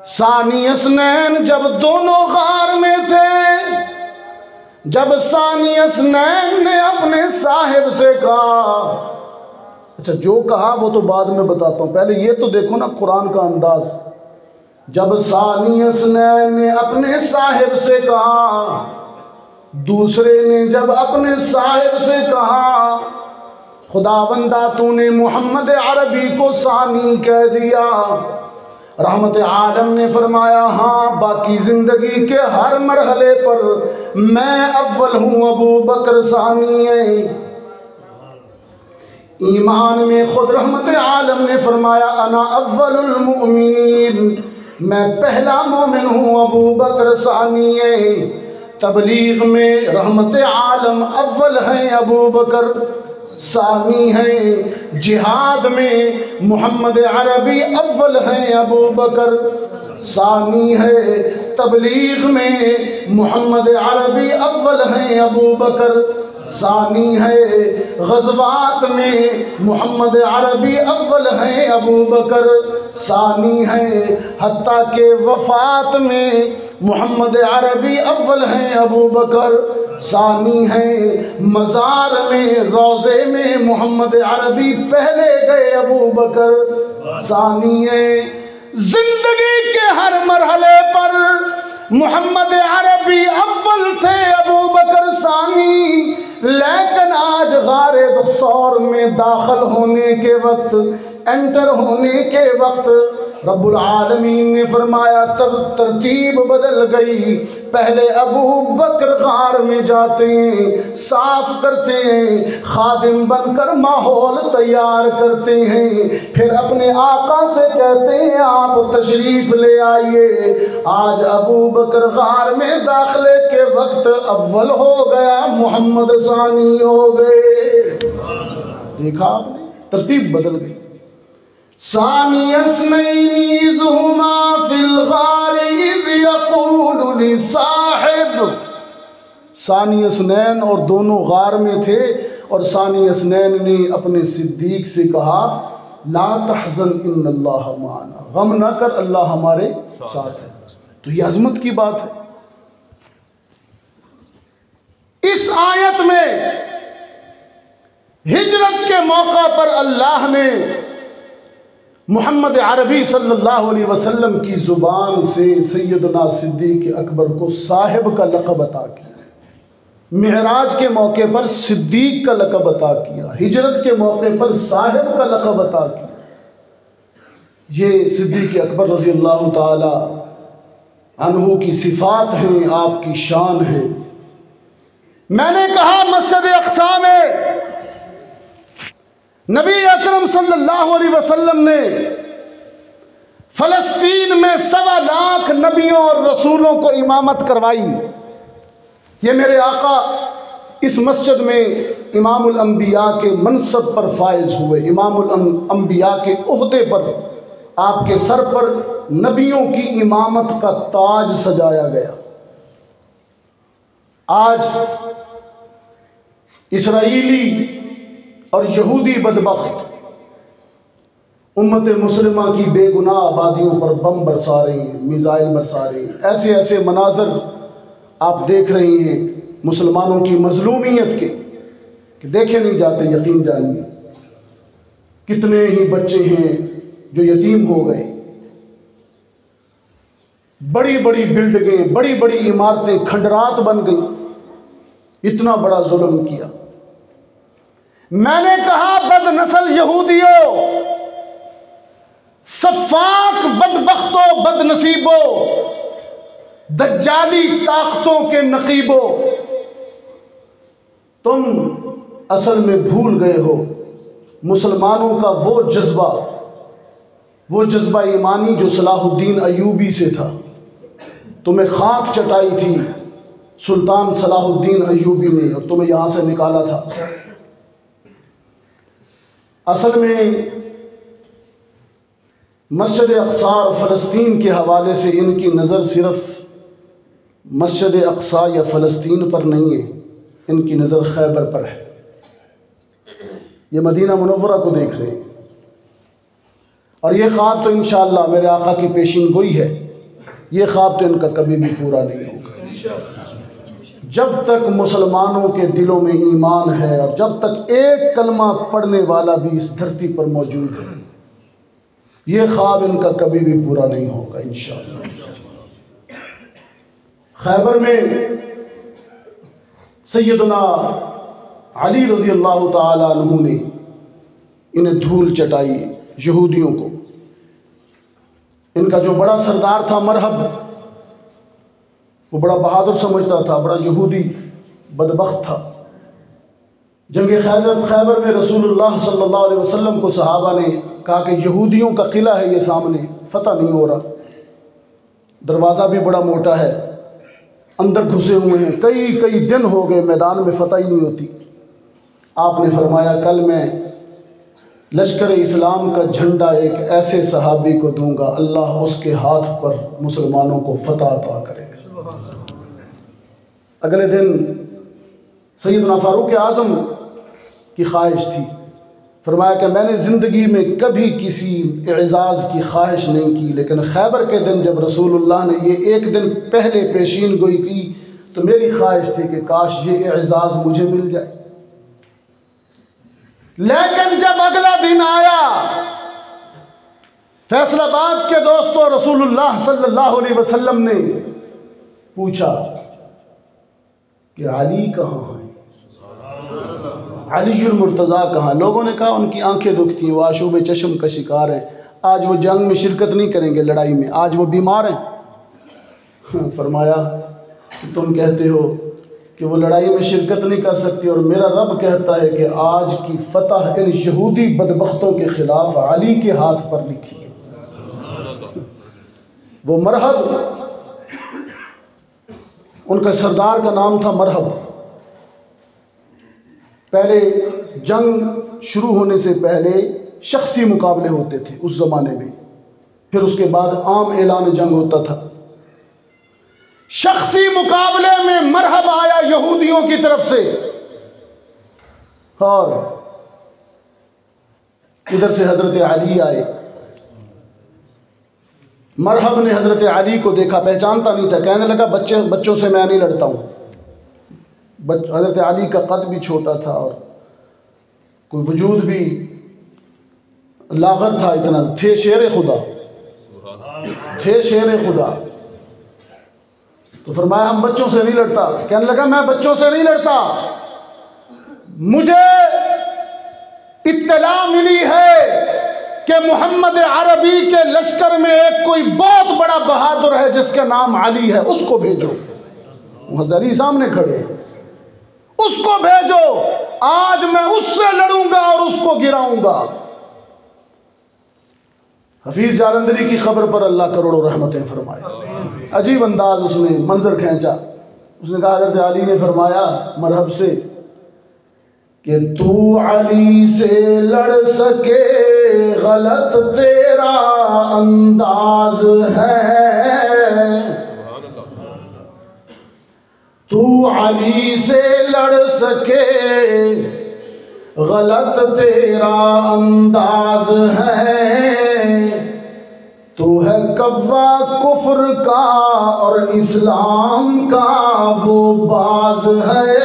सानी असनैन जब दोनों गार में थे, जब सानी असनैन ने अपने साहिब से कहा, अच्छा जो कहा वो तो बाद में बताता हूँ, पहले ये तो देखो ना कुरान का अंदाज। जब सानी असनैन ने अपने साहिब से कहा, दूसरे ने जब अपने साहिब से कहा, खुदावंदा तूने मोहम्मद अरबी को सानी कह दिया। रहमत आलम ने फरमाया, हाँ बाकी ज़िंदगी के हर मरहले पर मैं अव्वल हूँ, अबू बकर सानी है। ईमान में खुद रहमत आलम ने फरमाया, अना अव्वलुल मुमिनीन, मैं पहला मोमिन हूँ, अबू बकर सानी है। तबलीग में रहमत आलम अव्वल हैं, अबू बकर सानी है। जिहाद में मोहम्मद अरबी अव्वल हैं, अबू बकर सानी है। तबलीग में मोहम्मद अरबी अव्वल हैं, अबू बकर सानी है। ग़ज़वात में मोहम्मद अरबी अव्वल हैं, अबू बकर सानी है। हत्ता के वफ़ात में मोहम्मद अरबी अव्वल हैं, अबू बकर सानी है। मज़ार में रोज़े में मोहम्मद अरबी पहले गए, अबू बकर सानी है। ज़िंदगी के हर मरहले पर मोहम्मद अरबी अव्वल थे, अबू बकर सानी। लेकिन आज गारे सौर में दाखिल होने के वक्त, एंटर होने के वक्त रब्बुल आलमीन ने फरमाया तब तरतीब बदल गई। पहले अबू बकर गार में जाते हैं, साफ करते हैं, खादिम बनकर माहौल तैयार करते हैं, फिर अपने आका से कहते हैं आप तशरीफ ले आइए। आज अबू बकर गार में दाखिले के वक्त अव्वल हो गया, मोहम्मद सानी हो गए। देखा आपने, तरतीब बदल गई। सानी अस्नैनी इज़ हुमा फिल गार इज़ यक़ूलु लिसाहिब, सानी अस्नैन और दोनों गार में थे, और सानी अस्नैन ने अपने सिद्दीक से कहा ला तहज़न इन्नल्लाह माना, गम न कर, अल्लाह हमारे साथ है। तो ये अज़मत की बात है। इस आयत में हिजरत के मौका पर अल्लाह ने मोहम्मद अरबी सल्लल्लाहु अलैहि वसल्लम की ज़ुबान से सैयदना सिद्दीक़ अकबर को साहिब का लक़ब अता किया। मिहराज के मौके पर सिद्दीक़ का लक़ब अता किया, हिजरत के मौके पर साहिब का लक़ब अता किया। ये सिद्दीक़ अकबर रज़ी अल्लाह ताला अन्हु की सिफ़ात हैं, आपकी शान है। मैंने कहा मस्जिद अक़सा में नबी अकरम सल्लल्लाहु अलैहि वसल्लम ने फ़लस्तीन में 1.25 लाख नबियों और रसूलों को इमामत करवाई। ये मेरे आका इस मस्जिद में इमामुल अंबिया के मनसब पर फायज हुए। इमामुल अंबिया के ओहदे पर, आपके सर पर नबियों की इमामत का ताज सजाया गया। आज इसराइली और यहूदी बदबख्त उम्मत मुस्लिमा की बेगुनाह आबादियों पर बम बरसा रही हैं, मिज़ाइल बरसा रही हैं। ऐसे ऐसे मनाजर आप देख रहे हैं मुसलमानों की मजलूमियत के कि देखे नहीं जाते। यकीन जानिए कितने ही बच्चे हैं जो यतीम हो गए। बड़ी बड़ी बिल्डिंगें, बड़ी बड़ी इमारतें खंडरात बन गई। इतना बड़ा जुल्म किया। मैंने कहा बदनस्ल यहूदियों, सफाक बदबख्तो, बदनसीबो, दज्जाली ताकतों के नकीबो, तुम असल में भूल गए हो मुसलमानों का वो जज्बा ईमानी जो सलाहुद्दीन अयूबी से था। तुम्हें खाक चटाई थी सुल्तान सलाहुद्दीन अयूबी ने और तुम्हें यहाँ से निकाला था। असल में मस्जिद अक्सा और फ़लस्तीन के हवाले से इनकी नज़र सिर्फ मस्जिद अक्सा या फ़लस्तीन पर नहीं है, इनकी नज़र खैबर पर है। ये मदीना मुनव्वरा को देख रहे हैं और ये ख्वाब तो इंशाअल्लाह मेरे आका की पेशीन गोई है, ये ख्वाब तो इनका कभी भी पूरा नहीं होगा। जब तक मुसलमानों के दिलों में ईमान है और जब तक एक कलमा पढ़ने वाला भी इस धरती पर मौजूद है, ये ख्वाब इनका कभी भी पूरा नहीं होगा इंशाअल्लाह। खैबर में सैयदना अली रज़ी अल्लाह ताला अन्हु ने इन्हें धूल चटाई यहूदियों को। इनका जो बड़ा सरदार था मरहब, वो बड़ा बहादुर समझता था, बड़ा यहूदी बदबख्त था। जंग खैबर में रसूलुल्लाह सल्लल्लाहु अलैहि वसल्लम को सहाबा ने कहा कि यहूदियों का किला है ये सामने, फतह नहीं हो रहा, दरवाज़ा भी बड़ा मोटा है, अंदर घुसे हुए हैं, कई कई दिन हो गए मैदान में फतह ही नहीं होती। आपने फरमाया कल मैं लश्कर इस्लाम का झंडा एक ऐसे सहाबी को दूंगा, अल्लाह उसके हाथ पर मुसलमानों को फतह अता करेगा। अगले दिन सैयदना फारूक आज़म की ख्वाहिश थी, फरमाया कि मैंने ज़िंदगी में कभी किसी एजाज़ की ख्वाहिश नहीं की, लेकिन खैबर के दिन जब रसूलुल्लाह ने ये एक दिन पहले पेशीन गोई की तो मेरी ख्वाहिश थी कि काश ये एजाज़ मुझे मिल जाए। लेकिन जब अगला दिन आया, फैसलाबाद के दोस्तों, रसूलुल्लाह सल्लल्लाहु अलैहि वसल्लम ने पूछा कि अली कहाँ हैं, अलीयुल मुर्तज़ा कहाँ? लोगों ने कहा उनकी आंखें दुखती हैं, वो आशूब चश्म का शिकार हैं, आज वो जंग में शिरकत नहीं करेंगे, लड़ाई में, आज वो बीमार हैं। फरमाया कि तुम कहते हो कि वो लड़ाई में शिरकत नहीं कर सकती और मेरा रब कहता है कि आज की फतह इन यहूदी बदबख्तों के ख़िलाफ़ अली के हाथ पर लिखी है। वो मरहब, उनका सरदार का नाम था मरहब। पहले जंग शुरू होने से पहले शख्सी मुकाबले होते थे उस ज़माने में, फिर उसके बाद आम ऐलान जंग होता था। शख्सी मुकाबले में मरहब आया यहूदियों की तरफ से और इधर से हजरत अली आए। मरहब ने हजरत अली को देखा, पहचानता नहीं था, कहने लगा बच्चों से मैं नहीं लड़ता हूँ। हजरत अली का कद भी छोटा था और कोई वजूद भी लागर था, इतना थे शेर खुदा, थे शेर खुदा। तो फरमाया हम बच्चों से नहीं लड़ता। कहने लगा मैं बच्चों से नहीं लड़ता, मुझे इत्तला मिली है कि मोहम्मद अरबी के लश्कर में एक कोई बहुत बड़ा बहादुर है जिसका नाम अली है, उसको भेजो। हज़रत अली सामने खड़े, उसको भेजो, आज मैं उससे लड़ूंगा और उसको गिराऊंगा। हफीज जालंधरी की खबर पर अल्लाह करोड़ों रहमतें फरमाए। अजीब अंदाज उसने मंजर खींचा। उसने कहा, हज़रत अली ने फरमाया मरहब से कि तू अली से लड़ सके गलत तेरा अंदाज है, तू अली से लड़ सके गलत तेरा अंदाज है, तू है कव्वा कुफ्र का और इस्लाम का वो बाज है।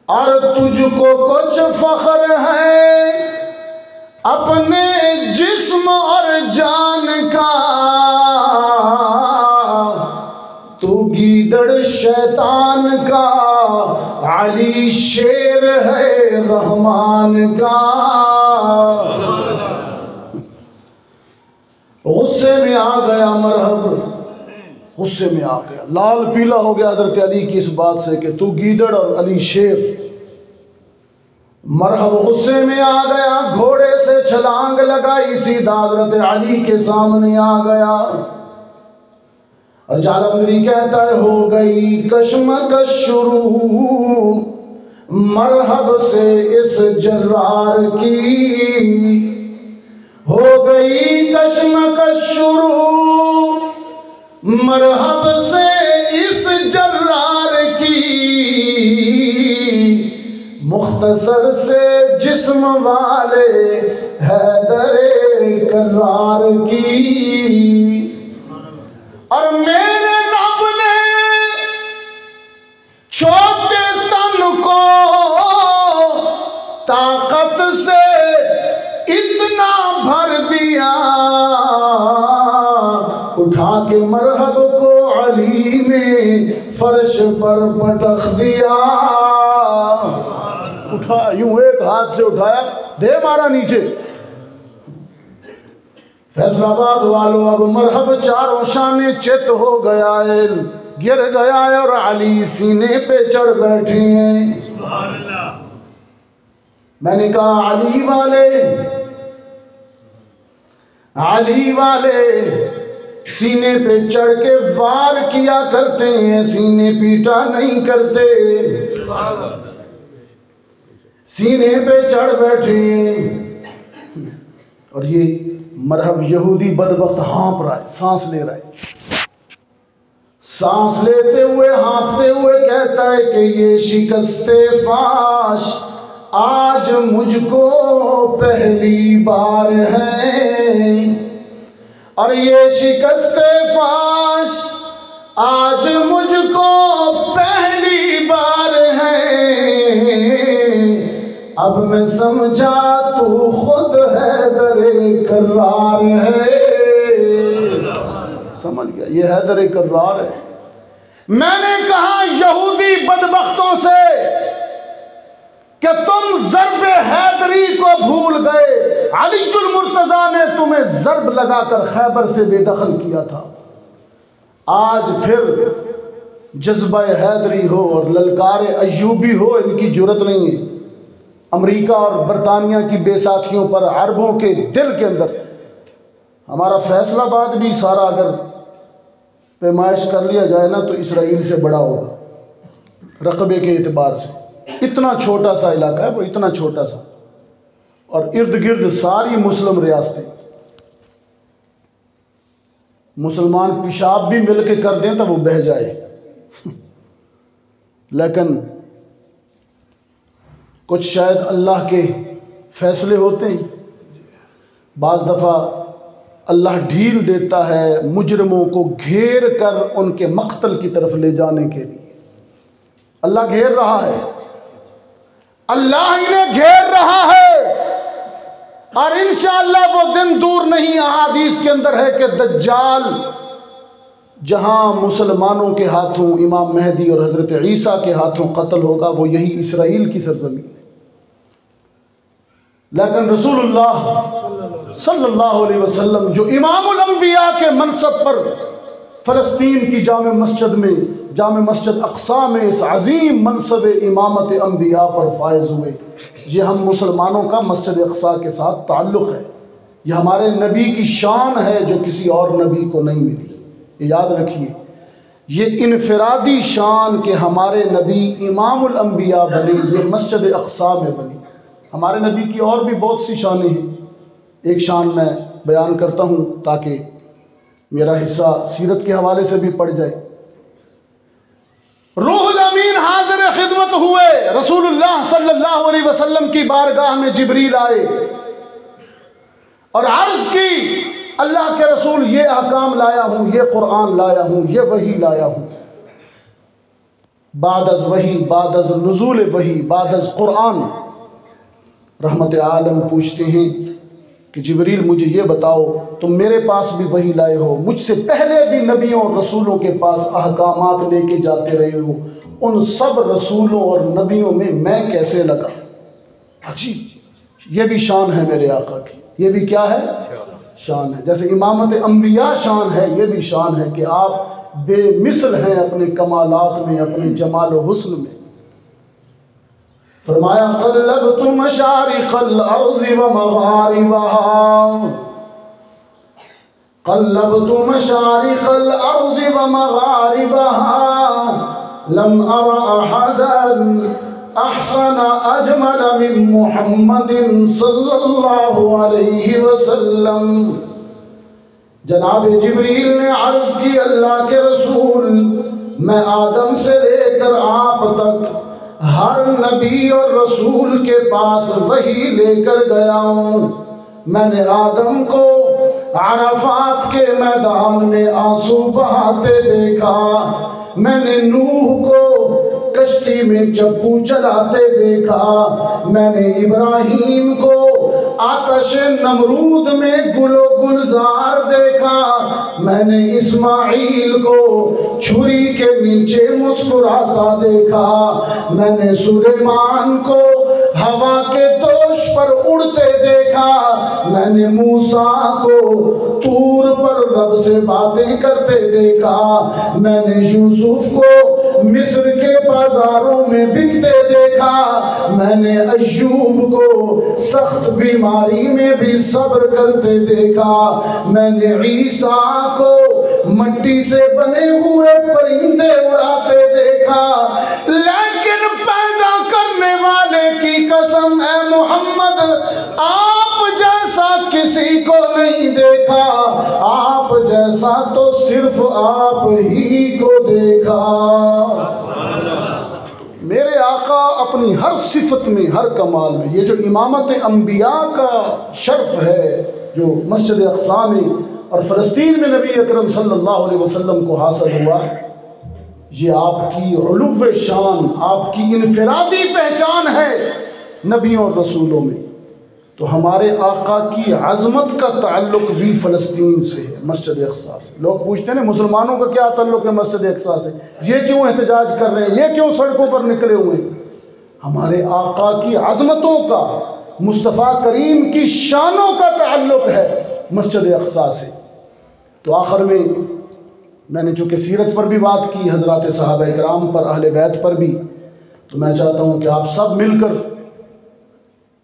और तुझको कुछ फख्र है अपने जिस्म और जान का, तू गीदड़ शैतान का अली शेर है रहमान का। गुस्से में आ गया मरहब, गुस्से में आ गया, लाल पीला हो गया हज़रत अली की इस बात से कि तू गीदड़ और अली शेर। मरहब गुस्से में आ गया, घोड़े से छलांग लगाई, सीधा हज़रत अली के सामने आ गया। और जालंधरी कहता है हो गई कशमकश शुरू मरहब से इस जर्रार की, हो गई कशमकश शुरू मरहब से इस जर्रार की, मुख्तसर से जिस्म वाले हैदरे कर्रार की। और मेरे रब ने छोटे तन को ताकत से इतना भर दिया, उठा के मरहब को अली ने फर्श पर पटक दिया। उठा यूं एक हाथ से उठाया, दे मारा नीचे। फैसलाबाद वालों अब मरहब चारों शाने चित हो गया है, गिर गया है और अली सीने पे चढ़ बैठे हैं। मैंने कहा अली वाले सीने पे चढ़ के वार किया करते हैं, सीने पीटा नहीं करते। सीने पे चढ़ बैठे और ये मरहब यहूदी बदबख्त हाँप रहा है, सांस ले रहा है। सांस लेते हुए हाँपते हुए कहता है कि ये शिकस्ते फाश आज मुझको पहली बार है, और ये शिकस्ते फाश आज मुझको पहली बार है। अब मैं समझा तू खुद हैदरे कर्रार है। समझ गया, ये हैदरे कर्रार है। मैंने कहा यहूदी बदबख्तों से कि तुम ज़र्ब हैदरी को भूल गए। अलीजुल मुर्तज़ा ने तुम्हें ज़र्ब लगाकर खैबर से बेदखल किया था। आज फिर जज्बा हैदरी हो और ललकार अय्यूबी हो, इनकी जुर्रत नहीं है। अमेरिका और बरतानिया की बेसाखियों पर अरबों के दिल के अंदर हमारा फैसलाबाद भी सारा अगर पैमाइश कर लिया जाए ना तो इसराइल से बड़ा होगा रकबे के एतबार से। इतना छोटा सा इलाका है वो, इतना छोटा सा, और इर्द गिर्द सारी मुस्लिम रियासतें। मुसलमान पेशाब भी मिल के कर दें तो वो बह जाए। लेकिन कुछ शायद अल्लाह के फैसले होते हैं। बाज़ दफ़ा अल्लाह ढील देता है मुजरिमों को घेर कर उनके मक़तल की तरफ ले जाने के लिए। अल्लाह घेर रहा है, अल्लाह इन्हें घेर रहा है, और इंशाअल्लाह वो दिन दूर नहीं। अहादीस के अंदर है कि दज्जाल जहाँ मुसलमानों के हाथों इमाम मेहदी और हज़रत ईसा के हाथों कत्ल होगा वो यही इसराइल की सरज़मीन है। लेकिन रसूलुल्लाह सल्लल्लाहु अलैहि वसल्लम जो इमामुल अंबिया के मनसब पर फ़लस्तीन की जामे मस्जिद अक़सा में इस अज़ीम मनसब इमामत अंबिया पर फायज़ हुए, ये हम मुसलमानों का मस्जिद अक़सा के साथ ताल्लुक़ है। ये हमारे नबी की शान है जो किसी और नबी को नहीं मिली। ये याद रखिए, ये इनफरादी शान के हमारे नबी इमामुल अंबिया बने, ये मस्जिद अक़सा में बनी। हमारे नबी की और भी बहुत सी शानें हैं। एक शान मैं बयान करता हूँ ताकि मेरा हिस्सा सीरत के हवाले से भी पड़ जाए। रूहुल अमीन हाजिर खिदमत हुए, रसूलुल्लाह सल्लल्लाहु अलैहि वसल्लम की बारगाह में जिब्रील आए और अर्ज की, अल्लाह के रसूल ये अहकाम लाया हूँ, ये कुरान लाया हूँ, ये वही लाया हूँ। बादज़ वही, बादज़ नुज़ूल वही, बादज़ कुरान। रहमत आलम पूछते हैं कि जिब्रील मुझे ये बताओ, तुम मेरे पास भी वही लाए हो, मुझसे पहले भी नबियों और रसूलों के पास अहकामात लेके जाते रहे हो, उन सब रसूलों और नबियों में मैं कैसे लगा? अजीब, ये भी शान है मेरे आका की। ये भी क्या है? शान है। जैसे इमामत अंबिया शान है, ये भी शान है कि आप बेमिसल हैं अपने कमालात में, अपने जमाल व हुस्न में। फरमाया क़ल्लबतु मशारिक़ल अर्ज़ि व मग़ारिबहा, क़ल्लबतु मशारिक़ल अर्ज़ि व मग़ारिबहा, लम अरा अहदन अहसन अजमल मिन मुहम्मदिन सल्लल्लाहु अलैहि वसल्लम। जनाब जिब्रील ने अर्ज़ की, अल्लाह के रसूल, मैं आदम से लेकर आप तक हर नबी और रसूल के पास वही लेकर गया हूँ। मैंने आदम को अराफात के मैदान में आंसू बहाते देखा, मैंने नूह को कश्ती में चप्पू चलाते देखा, मैंने इब्राहीम को आतश नमरूद में गुलो गुलजार देखा, मैंने इस्माइल को छुरी के नीचे मुस्कुराता देखा, मैंने सुलेमान को हवा के दोष पर उड़ते देखा, मैंने मूसा को तूर पर रब से बातें करते देखा, मैंने यूसुफ को मिस्र के बाजारों में बिकते देखा, मैंने अय्यूब को सख्त बीमारी में भी सब्र करते देखा, मैंने ईसा को मट्टी से बने हुए परिंदे उड़ाते देखा, लेकिन पैदा करने वाले की कसम है मोहम्मद, आप जैसा किसी को नहीं देखा, आप जैसा तो सिर्फ आप ही को देखा। मेरे आका अपनी हर सिफत में, हर कमाल में, ये जो इमामत अंबिया का शर्फ है जो मस्जिद अक़सा में और फ़लस्तीन में नबी अकरम सल्लल्लाहु अलैहि वसल्लम को हासिल हुआ, ये आपकी उलूव शान, आपकी इनफरादी पहचान है नबियों और रसूलों में। तो हमारे आका की अज़मत का ताल्लुक़ भी फ़लस्तीन से है, मस्जिद अक़सा से। लोग पूछते हैं ना मुसलमानों का क्या ताल्लुक़ है मस्जिद अक़सा से, ये क्यों एहतजाज कर रहे हैं, ये क्यों सड़कों पर निकले हुए हैं? हमारे आका की अज़मतों का, मुस्तफ़ा करीम की शानों का ताल्लुक़ है मस्जिद अक़सा से। तो आखिर में मैंने चूँकि सीरत पर भी बात की, हज़रात सहाबा इकराम पर, अहले बैत पर भी, तो मैं चाहता हूँ कि आप सब मिलकर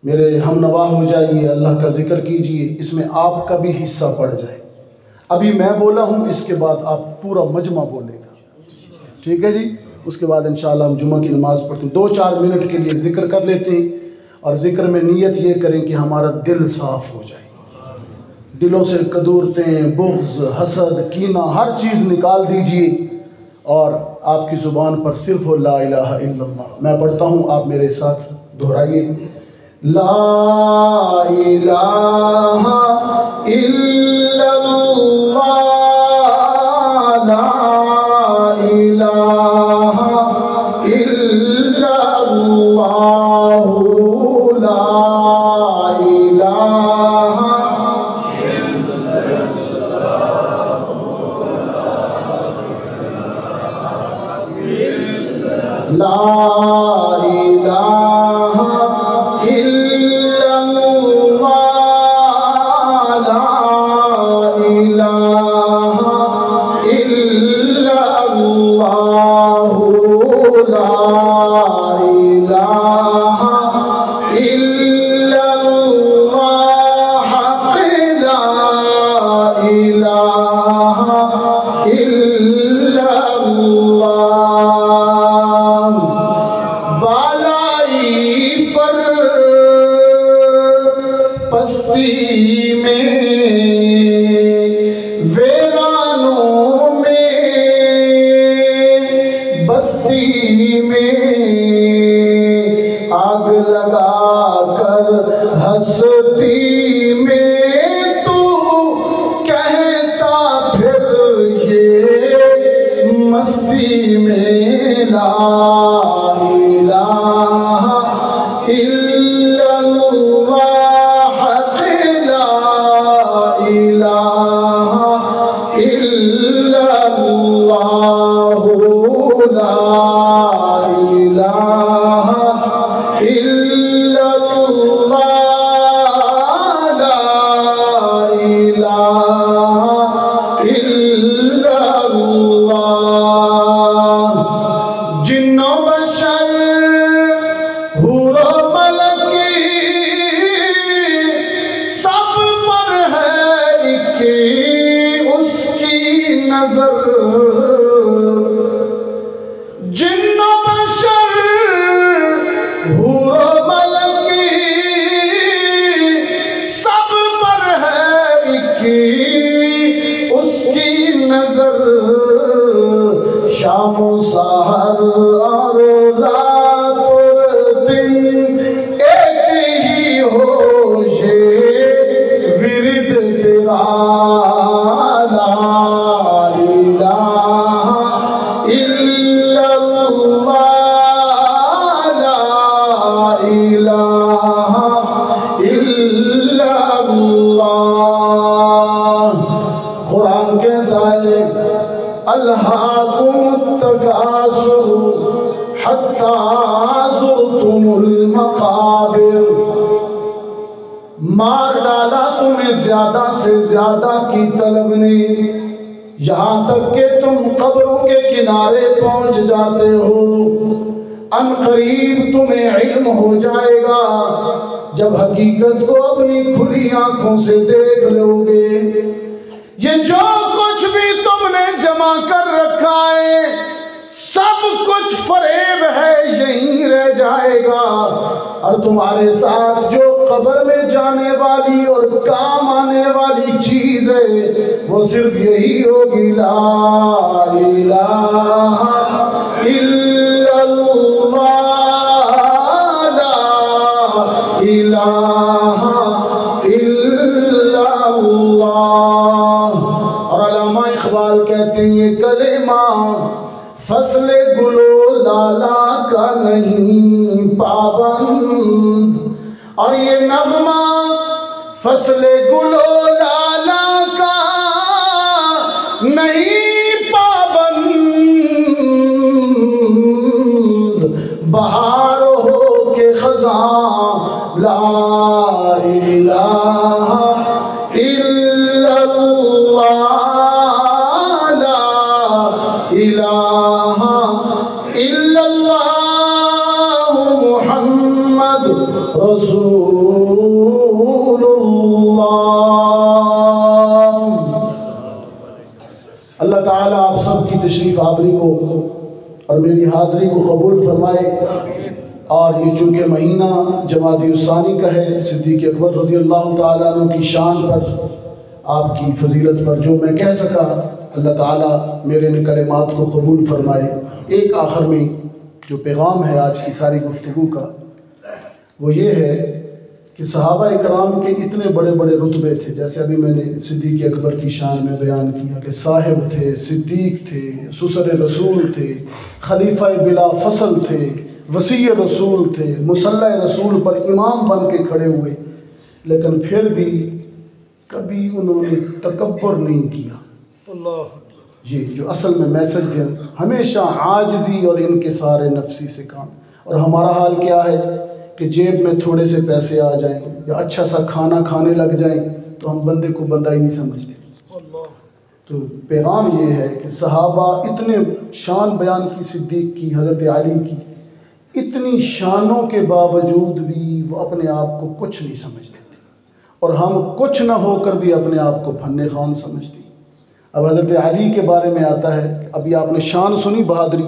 मेरे हमनवा हो जाइए, अल्लाह का ज़िक्र कीजिए, इसमें आपका भी हिस्सा पड़ जाए। अभी मैं बोला हूँ, इसके बाद आप पूरा मजमा बोलेगा, ठीक है जी? उसके बाद इंशाअल्लाह हम जुम्मा की नमाज़ पढ़ते हैं। 2-4 मिनट के लिए ज़िक्र कर लेते हैं, और ज़िक्र में नीयत ये करें कि हमारा दिल साफ़ हो जाए, दिलों से कदूरतें, बुग़्ज़, हसद, कीना, हर चीज़ निकाल दीजिए, और आपकी ज़ुबान पर सिर्फ़ हो ला इलाहा इल्लल्लाह। मैं पढ़ता हूँ, आप मेरे साथ दोहराइए। ला इलाहा इल्लल्लाह, ला इलाहा इल्लल्लाह, ला इलाहा ला इलाहा इल्लल्लाह, ला इलाहा इल्लल्लाह, ला इलाहा इल्लल्लाह, हक़ ला इलाहा इल्लल्लाह। बालाई पर पस्ती में, वेरानों में बस्ती इलाहा इल्लल्लाह। जिन्नो बशर हूरो मलकी सब पर है एक उसकी नजर। जिन्नो बशर हूरो मलकी सब पर है एक उसकी नजर। शामो सहर और रात और दिन एक ही हो ये विरद तेरा। ला इलाहा इल्लल्लाह, ला इलाहा इल्लल्लाह। कुरान कहता है अल्हाकुमुत तकासुर हत्ता ज़ुरतुमुल मक़ाबिर। मार डाला तुम्हें ज्यादा से ज्यादा की तलब ने, यहाँ तक कि तुम कब्रों के किनारे पहुंच जाते हो। अनकरीब तुम्हें इल्म हो जाएगा जब हकीकत को अपनी खुली आंखों से देख लोगे। ये जो कुछ भी तुमने जमा कर रखा है सब कुछ फरेब है, यहीं रह जाएगा। और तुम्हारे साथ जो कब्र में जाने वाली और काम आने वाली चीज है वो सिर्फ यही होगी, ला इलाहा इल्लल्लाह, ला इलाहा इल्लल्लाह। और अल्लामा इकबाल कहते हैं ये कलेमा फसले गुलो लाला का नहीं पाबंद, और ये नगमा फसले गुलो लाला का नहीं पाबंद। बहार हो के खज़ां ला इलाहा इल्लल्लाह, ला इलाहा इल्लल्लाह मुहम्मद रसूलुल्लाह। अल्लाह ताला आप सब की तशरीफ़ आवरी को और मेरी हाज़री को कबूल फरमाए। और ये चूँकि महीना जमादी-उस-सानी का है, सिद्दीक़ अकबर रज़ी अल्लाह ताला अन्हु की शान पर, आपकी फजीलत पर जो मैं कह सका अल्लाह ताला मेरे इन कलिमात को कबूल फरमाए। एक आखिर में जो पैगाम है आज की सारी गुफ्तगू का वो ये है कि सहाबा इकराम के इतने बड़े बड़े रुतबे थे। जैसे अभी मैंने सिद्दीक़ अकबर की शान में बयान किया कि साहिब थे, सिद्दीक़ थे, सुसर रसूल थे, खलीफा बिला फसल थे, वसी रसूल थे, मुसल्ला रसूल पर इमाम बन के खड़े हुए। लेकिन फिर भी कभी उन्होंने तकब्बुर नहीं किया। ये जो असल में मैसेज दिया, हमेशा आजिज़ी और इनकिसार नफ्सी से काम। और हमारा हाल क्या है कि जेब में थोड़े से पैसे आ जाएं या अच्छा सा खाना खाने लग जाएं तो हम बंदे को बंदा ही नहीं समझते। तो पैगाम ये है कि सहाबा इतने शान बयान की, सिद्दीक़ की, हज़रत अली की, इतनी शानों के बावजूद भी वो अपने आप को कुछ नहीं समझते थे। और हम कुछ न होकर भी अपने आप को फन्ने खान समझते। अब हज़रत अली के बारे में आता है, अभी आपने शान सुनी बहादुरी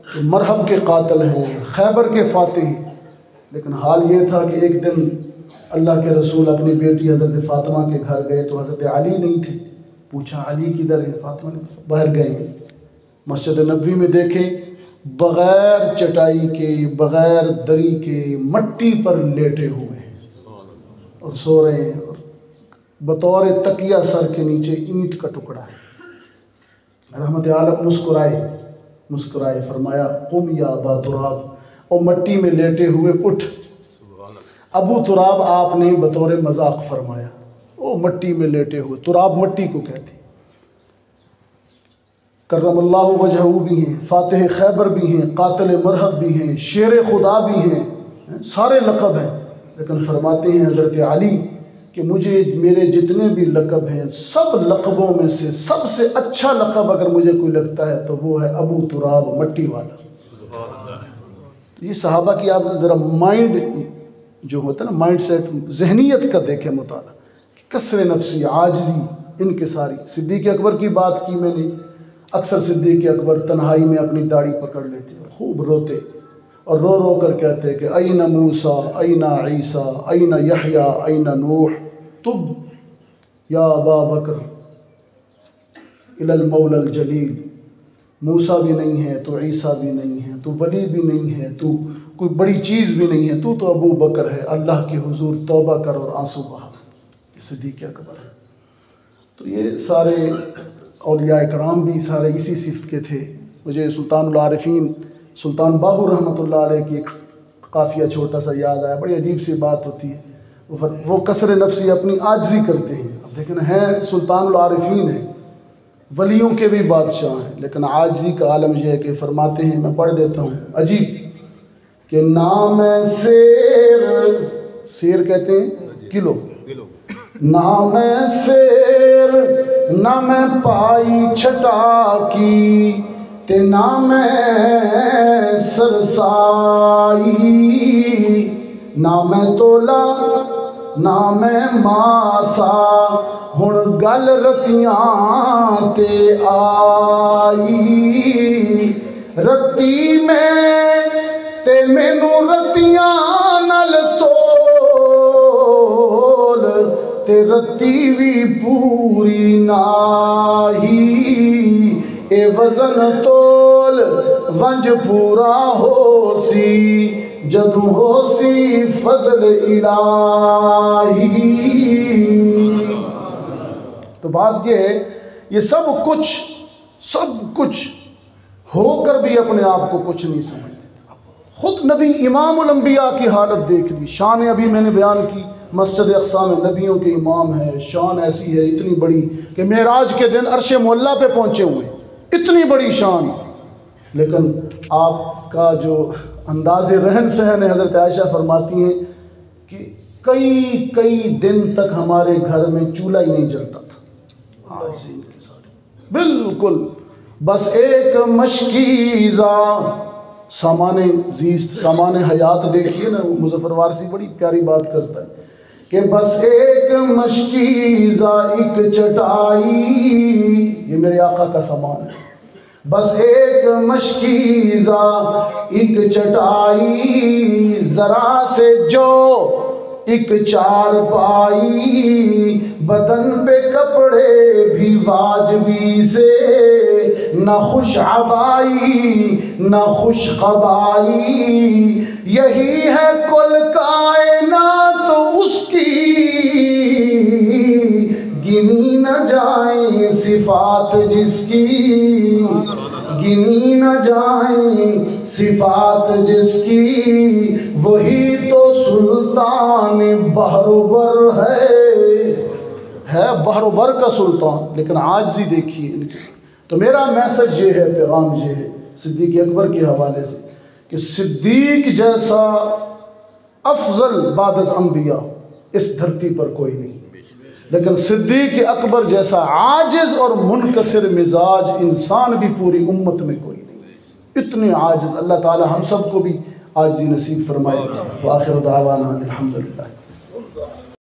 कि मरहब के कातिल हैं, खैबर के फातिह हैं। लेकिन हाल ये था कि एक दिन अल्लाह के रसूल अपनी बेटी हज़रत फ़ातिमा के घर गए तो हज़रत अली नहीं थे। पूछा अली किधर है? फ़ातिमा ने बाहर गए। मस्जिद नबवी में देखे बग़ैर चटाई के, बग़ैर दरी के मट्टी पर लेटे हुए हैं और सो रहे हैं। और बतौर तकिया सर के नीचे ईंट का टुकड़ा है। रहमत आलम मुस्कुराए फरमाया कुम या अबा तुराब, और मट्टी में लेटे हुए उठ। अबू तुराब आपने बतौर मजाक फरमाया, वो मट्टी में लेटे हुए। तुराब मट्टी को कहते। करमल्लाहु वजहू भी हैं, फातिह खैबर भी हैं, कातिल मरहब भी हैं, शेर खुदा भी हैं, सारे लक़ब हैं। लेकिन फरमाते हैं हज़रत अली कि मुझे मेरे जितने भी लक़ब हैं, सब लक़बों में से सबसे अच्छा लक़ब अगर मुझे कोई लगता है तो वो है अबू तुराब, मट्टी वाला। तो ये सहाबा की आप ज़रा माइंड जो होता है ना, माइंड सेट, जहनीत का देखें मुताला, कि कसर नफ्सी, आजिज़ी, इनके सारी। सिद्दीक़ अकबर की बात की मैंने, अक्सर सिद्दीक़ अकबर तन्हाई में अपनी दाढ़ी पकड़ लेते और खूब रोते और रो रो कर कहते कि अयना मूसा, अयना ईसा, अयना यहया, अयना नूह, तुब या अबा बकर इलल मौलल जलील। मूसा भी नहीं है तो ईसा भी नहीं है, तो वली भी नहीं है, तो कोई बड़ी चीज़ भी नहीं है, तू तो अबू बकर है, अल्लाह के हुजूर तौबा कर और आंसू बहा। सिद्दीक़ अकबर है। तो ये सारे औलिया इकराम भी सारे इसी सिफ्त के थे। मुझे सुल्तानुल आरिफीन सुल्तान बाहू रहमतुल्लाह अलैह की एक काफ़िया छोटा सा याद आया, बड़ी अजीब सी बात होती है। वो कसर नफ्सी, अपनी आजिज़ी करते हैं। अब देखें, हैं सुल्तानुल आरिफीन है, वलियों के भी बादशाह हैं, लेकिन आजिज़ी का आलम यह है कि फरमाते हैं, मैं पढ़ देता हूँ, अजीब, कि नाम शेर, शेर कहते हैं किलो, नाम शेर नाम पाई छटा की, ते नाम सरसाई, नाम तोला नाम मासा, हुण गल रतियां ते आई, रती में ते मैनू रतियां नल तोल, ते रती भी पूरी नाही, ए वजन तोल वंज पूरा होसी, जदू होसी फजल इलाही। तो बात ये है, ये सब कुछ होकर भी अपने आप को कुछ नहीं समझते। खुद नबी इमामुल अंबिया की हालत देख ली। शान अभी मैंने बयान की, मस्जिद अक़सा में नबियों के इमाम है, शान ऐसी है इतनी बड़ी कि मेराज के दिन अर्श मुअल्ला पे पहुँचे हुए, इतनी बड़ी शान। लेकिन आपका जो अंदाज़े रहन सहन है, हज़रत आयशा फरमाती हैं कि कई दिन तक हमारे घर में चूल्हा ही नहीं जलता था। बिल्कुल, बस एक मशकीज़ा, सामाने ज़ीस्त, सामाने हयात देखिए ना, मुज़फ़्फ़र वारसी बड़ी प्यारी बात करता है कि बस एक मशकीज़ा एक चटाई, ये मेरे आका का सामान है, बस एक मशकीज़ा एक चटाई, ज़रा से जो एक चार पाई, बदन पे कपड़े भी वाजबी से, न खुश अबाई न खुश कबाई, यही है कुल कायनात तो उसकी, गिनी न जाए सिफात जिसकी, गिनी न जाए सिफात जिसकी, वही तो सुल्तान बहरोबर है बहरोबर का सुल्तान। लेकिन आजिज़ी देखिए इनके साथ। तो मेरा मैसेज ये है, पैगाम ये है सिद्दीक़ अकबर के हवाले से, कि सिद्दीक़ जैसा अफजल बादस अंबिया इस धरती पर कोई नहीं, लेकिन सिद्दीक़ अकबर जैसा आजिज़ और मुनकसिर मिजाज इंसान भी पूरी उम्मत में कोई नहीं। इतने आजिज़, अल्लाह ताला हम सबको भी आजिज़ी नसीब फरमाए। व आखिर दावाना अल्हम्दुलिल्लाह।